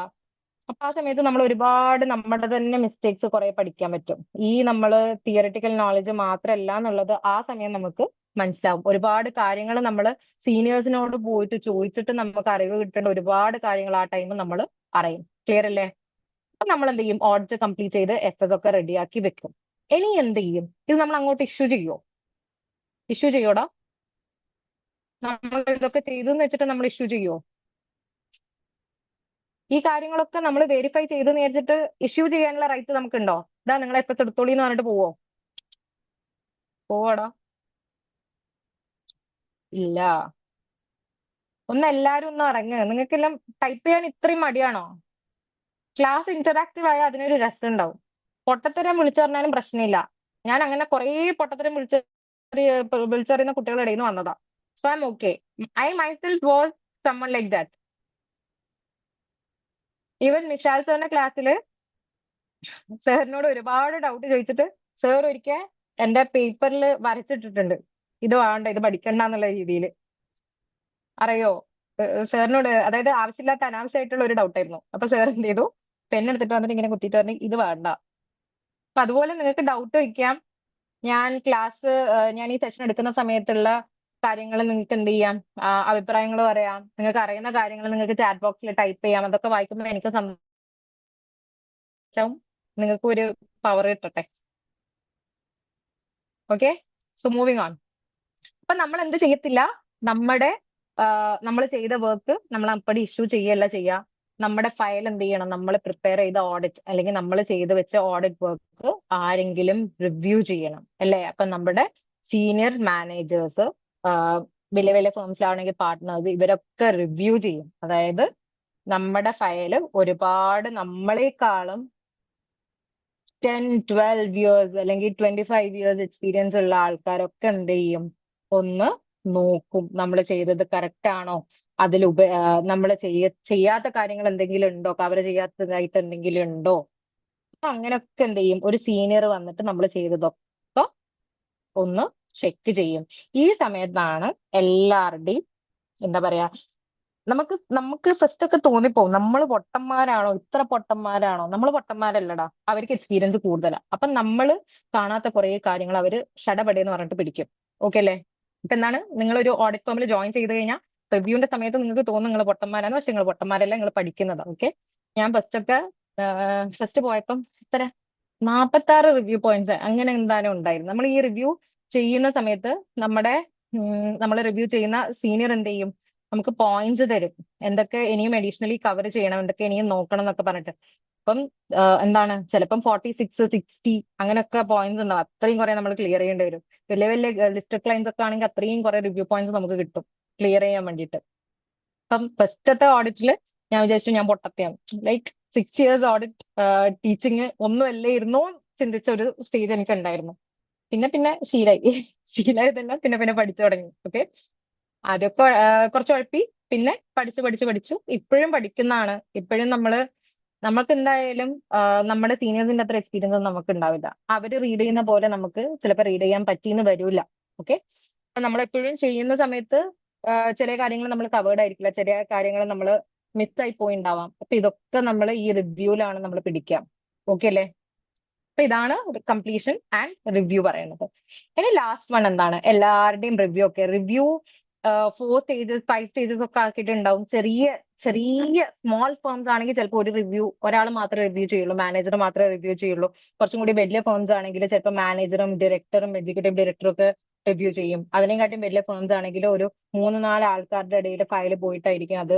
അപ്പൊ ആ സമയത്ത് നമ്മൾ ഒരുപാട് നമ്മുടെ തന്നെ മിസ്റ്റേക്സ് കുറെ പഠിക്കാൻ പറ്റും. ഈ നമ്മള് തിയറിറ്റിക്കൽ നോളജ് മാത്രമല്ല എന്നുള്ളത് ആ സമയം നമുക്ക് മനസ്സിലാവും. ഒരുപാട് കാര്യങ്ങൾ നമ്മൾ സീനിയേഴ്സിനോട് പോയിട്ട് ചോദിച്ചിട്ട് നമുക്ക് അറിവ് കിട്ടേണ്ട ഒരുപാട് കാര്യങ്ങൾ ആ ടൈം നമ്മൾ അറിയും. ക്ലിയർ അല്ലേ? അപ്പൊ നമ്മൾ എന്ത് ചെയ്യും, ഓഡിറ്റ് കംപ്ലീറ്റ് ചെയ്ത് FS ഒക്കെ റെഡിയാക്കി വെക്കും. ഇനി എന്ത് ചെയ്യും, ഇത് നമ്മൾ അങ്ങോട്ട് ഇഷ്യൂ ചെയ്യോടാ? നമ്മൾ ഇതൊക്കെ ചെയ്തെന്ന് വെച്ചിട്ട് നമ്മൾ ഇഷ്യൂ ചെയ്യോ? ഈ കാര്യങ്ങളൊക്കെ നമ്മൾ വെരിഫൈ ചെയ്തെന്ന് വിചാരിച്ചിട്ട് ഇഷ്യൂ ചെയ്യാനുള്ള റൈറ്റ് നമുക്കുണ്ടോ? ഇതാ നിങ്ങൾ FS എടുത്തോളി എന്ന് പറഞ്ഞിട്ട് പോവാടാ? ഇല്ല. ഒന്ന് എല്ലാരും ഒന്ന് ഇറങ്ങ്. നിങ്ങൾക്കെല്ലാം ടൈപ്പ് ചെയ്യാൻ ഇത്രയും മടിയാണോ? ക്ലാസ് ഇന്ററാക്റ്റീവ് ആയാൽ അതിനൊരു രസം ഉണ്ടാവും. പൊട്ടത്തരം വിളിച്ചു പറഞ്ഞാലും പ്രശ്നമില്ല. ഞാൻ അങ്ങനെ കുറേ പൊട്ടത്തരം വിളിച്ചറിയുന്ന കുട്ടികളുടെ ഇടയിൽ നിന്ന് വന്നതാ. So I M okay. I myself was someone like that. Even Nishal സാറിന്റെ ക്ലാസ്സിൽ സാറിനോട് ഒരുപാട് ഡൗട്ട് ചോദിച്ചിട്ട് സാർ ഒരിക്കൽ എന്റെ പേപ്പറിൽ വരച്ചിട്ടിട്ടുണ്ട്, ഇത് വേണ്ട, ഇത് പഠിക്കണ്ട എന്നുള്ള രീതിയിൽ. അറിയോ? സാറിനോട്, അതായത് ആവശ്യമില്ലാത്ത അനാവശ്യമായിട്ടുള്ള ഒരു ഡൗട്ട് ആയിരുന്നു. അപ്പൊ സാർ എന്ത് ചെയ്തു, പെണ്ണെടുത്തിട്ട് വന്നിട്ട് ഇങ്ങനെ കുത്തിയിട്ട് പറഞ്ഞു ഇത് വേണ്ട. അപ്പൊ അതുപോലെ നിങ്ങൾക്ക് ഡൗട്ട് വയ്ക്കാം. ഞാൻ ഈ സെഷൻ എടുക്കുന്ന സമയത്തുള്ള കാര്യങ്ങൾ നിങ്ങൾക്ക് എന്ത് ചെയ്യാം, അഭിപ്രായങ്ങൾ പറയാം. നിങ്ങൾക്ക് അറിയുന്ന കാര്യങ്ങൾ നിങ്ങൾക്ക് ചാറ്റ് ബോക്സിൽ ടൈപ്പ് ചെയ്യാം. അതൊക്കെ വായിക്കുമ്പോൾ എനിക്ക് സന്തോഷം, നിങ്ങൾക്ക് ഒരു പവർ കിട്ടട്ടെ. Okay, so moving on. അപ്പൊ നമ്മൾ എന്ത് ചെയ്യത്തില്ല, നമ്മൾ ചെയ്ത വർക്ക് നമ്മൾ അപ്പടി ഇഷ്യൂ ചെയ്യല്ല ചെയ്യുക. നമ്മുടെ ഫയൽ എന്ത് ചെയ്യണം, നമ്മൾ പ്രിപ്പയർ ചെയ്ത ഓഡിറ്റ് അല്ലെങ്കിൽ നമ്മൾ ചെയ്ത് വെച്ച ഓഡിറ്റ് വർക്ക് ആരെങ്കിലും റിവ്യൂ ചെയ്യണം അല്ലേ? അപ്പൊ നമ്മുടെ സീനിയർ മാനേജേഴ്സ്, വലിയ വലിയ ഫേംസിലാണെങ്കിൽ പാർട്ട്നേഴ്സ്, ഇവരൊക്കെ റിവ്യൂ ചെയ്യും. അതായത് നമ്മുടെ ഫയല് ഒരുപാട് നമ്മളെക്കാളും 10-12 ഇയേഴ്സ് അല്ലെങ്കിൽ 25 ഇയേഴ്സ് എക്സ്പീരിയൻസ് ഉള്ള ആൾക്കാരൊക്കെ എന്ത് ചെയ്യും, ഒന്ന് നോക്കും നമ്മൾ ചെയ്തത് കറക്റ്റ് ആണോ, അതിൽ നമ്മൾ ചെയ്യാത്ത കാര്യങ്ങൾ എന്തെങ്കിലും ഉണ്ടോ, കവർ ചെയ്യാത്തതായിട്ട് എന്തെങ്കിലും ഉണ്ടോ. അപ്പൊ അങ്ങനെയൊക്കെ എന്ത് ചെയ്യും, ഒരു സീനിയർ വന്നിട്ട് നമ്മൾ ചെയ്തതൊക്കെ ഒന്ന് ചെക്ക് ചെയ്യും. ഈ സമയത്താണ് എല്ലാവരുടെയും എന്താ പറയാ, നമുക്ക് ഫസ്റ്റ് ഒക്കെ തോന്നിപ്പോവും നമ്മൾ പൊട്ടന്മാരാണോ, ഇത്ര പൊട്ടന്മാരാണോ. നമ്മൾ പൊട്ടന്മാരല്ലടാ, അവർക്ക് എക്സ്പീരിയൻസ് കൂടുതലാ. അപ്പൊ നമ്മൾ കാണാത്ത കുറെ കാര്യങ്ങൾ അവര് ഷടപടേന്ന് പറഞ്ഞിട്ട് പിടിക്കും. ഓക്കെ അല്ലേ? ഇപ്പൊ എന്താണ്, നിങ്ങളൊരു ഓഡിറ്റ് ഫേമിൽ ജോയിൻ ചെയ്ത് കഴിഞ്ഞാൽ റിവ്യൂവിന്റെ സമയത്ത് നിങ്ങൾക്ക് തോന്നും നിങ്ങൾ പൊട്ടന്മാരാണ്, പക്ഷെ നിങ്ങൾ പൊട്ടന്മാരല്ല, നിങ്ങൾ പഠിക്കുന്നതാ. ഓക്കെ, ഞാൻ ഫസ്റ്റ് പോയപ്പം ഇത്ര 46 റിവ്യൂ പോയിന്റ്സ് അങ്ങനെ എന്തായാലും ഉണ്ടായിരുന്നു. നമ്മൾ ഈ റിവ്യൂ ചെയ്യുന്ന സമയത്ത് നമ്മൾ റിവ്യൂ ചെയ്യുന്ന സീനിയർ എന്ത് ചെയ്യും, നമുക്ക് പോയിന്റ്സ് തരും, എന്തൊക്കെ ഇനിയും അഡീഷണലി കവർ ചെയ്യണം, എന്തൊക്കെ ഇനിയും നോക്കണം എന്നൊക്കെ പറഞ്ഞിട്ട്. അപ്പം എന്താണ്, ചിലപ്പം 46, 60 അങ്ങനെയൊക്കെ പോയിന്റ്സ് ഉണ്ടാവും. അത്രയും കുറെ നമ്മൾ ക്ലിയർ ചെയ്യേണ്ടി വരും. വലിയ വലിയ ലിസ്റ്റഡ് ക്ലയൻസ് ഒക്കെ ആണെങ്കിൽ അത്രയും കുറെ റിവ്യൂ പോയിന്റ്സ് നമുക്ക് കിട്ടും ക്ലിയർ ചെയ്യാൻ വേണ്ടിയിട്ട്. അപ്പം ഫസ്റ്റത്തെ ഓഡിറ്റിൽ ഞാൻ വിചാരിച്ചു ഞാൻ പൊട്ടത്തെയാണ്, ലൈക്ക് 6 ഇയേഴ്സ് ഓഡിറ്റ് ടീച്ചിങ് ഒന്നുമല്ലേ ഇരുന്നോ ചിന്തിച്ച ഒരു സ്റ്റേജ് എനിക്ക് ഉണ്ടായിരുന്നു. പിന്നെ ശീലമായതെല്ലാം പിന്നെ പഠിച്ചു തുടങ്ങി. ഓക്കെ, ആദ്യമൊക്കെ കുറച്ച് ഉഴപ്പി, പിന്നെ പഠിച്ചു ഇപ്പോഴും പഠിക്കുന്നതാണ്. ഇപ്പോഴും നമുക്ക് എന്തായാലും നമ്മുടെ സീനിയേഴ്സിന്റെ അത്ര എക്സ്പീരിയൻസ് ഒന്നും നമുക്ക് ഉണ്ടാവില്ല. അവര് റീഡ് ചെയ്യുന്ന പോലെ നമുക്ക് ചിലപ്പോൾ റീഡ് ചെയ്യാൻ പറ്റിയെന്ന് വരൂല. ഓക്കെ, അപ്പൊ നമ്മളെപ്പോഴും ചെയ്യുന്ന സമയത്ത് ചില കാര്യങ്ങൾ നമ്മൾ കവേർഡ് ആയിരിക്കില്ല, ചില കാര്യങ്ങൾ നമ്മൾ മിസ്സായി പോയിണ്ടാവാം. അപ്പൊ ഇതൊക്കെ നമ്മൾ ഈ റിവ്യൂലാണ് നമ്മൾ പിടിക്കുക. ഓക്കെ അല്ലേ? അപ്പൊ ഇതാണ് കംപ്ലീഷൻ ആൻഡ് റിവ്യൂ പറയുന്നത്. ഇനി ലാസ്റ്റ് വൺ എന്താണ്? എല്ലാവരുടെയും റിവ്യൂ ഒക്കെ റിവ്യൂ 4 സ്റ്റേജസ് 5 സ്റ്റേജസ് ഒക്കെ ആക്കിയിട്ടുണ്ടാവും. ചെറിയ ചെറിയ സ്മോൾ ഫേംസ് ആണെങ്കിൽ ചിലപ്പോൾ ഒരു റിവ്യൂ ഒരാൾ മാത്രമേ റിവ്യൂ ചെയ്യുള്ളൂ, മാനേജർ മാത്രമേ റിവ്യൂ ചെയ്യുള്ളൂ. കുറച്ചും കൂടി വലിയ ഫേംസ് ആണെങ്കിൽ ചിലപ്പോൾ മാനേജറും ഡയറക്ടറും എക്സിക്യൂട്ടീവ് ഡയറക്ടറും ഒക്കെ റിവ്യൂ ചെയ്യും. അതിനെക്കാട്ടും വലിയ ഫേംസ് ആണെങ്കിൽ ഒരു 3-4 ആൾക്കാരുടെ ഇടയിൽ ഫയൽ പോയിട്ടായിരിക്കും അത്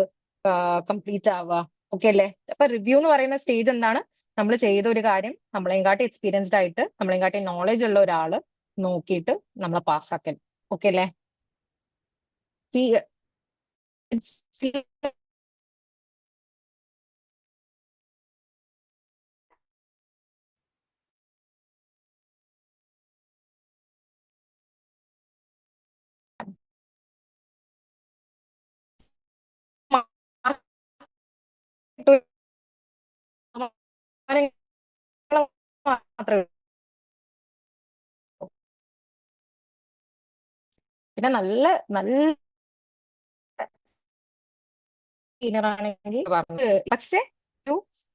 കംപ്ലീറ്റ് ആവുക. ഓക്കെ അല്ലേ? അപ്പൊ റിവ്യൂ എന്ന് പറയുന്ന സ്റ്റേജ് എന്താണ്? നമ്മൾ ചെയ്ത ഒരു കാര്യം നമ്മളെക്കാട്ടി എക്സ്പീരിയൻസ്ഡ് ആയിട്ട് നമ്മളെക്കാട്ടി നോളജ് ഉള്ള ഒരാള് നോക്കിയിട്ട് നമ്മളെ പാസ്സാക്കൽ. ഓക്കെ അല്ലേ? മാത്രമേ. പിന്നെ നല്ല നല്ല സീനിയർ ആണെങ്കിൽ പക്ഷെ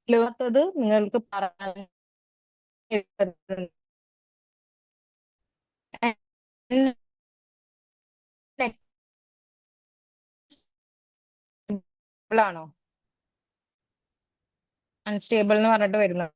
ഇല്ലാത്തത് നിങ്ങൾക്ക് പറയാൻ ആണോ അൺസ്റ്റേബിൾ എന്ന് പറഞ്ഞിട്ട് വരുന്നത്?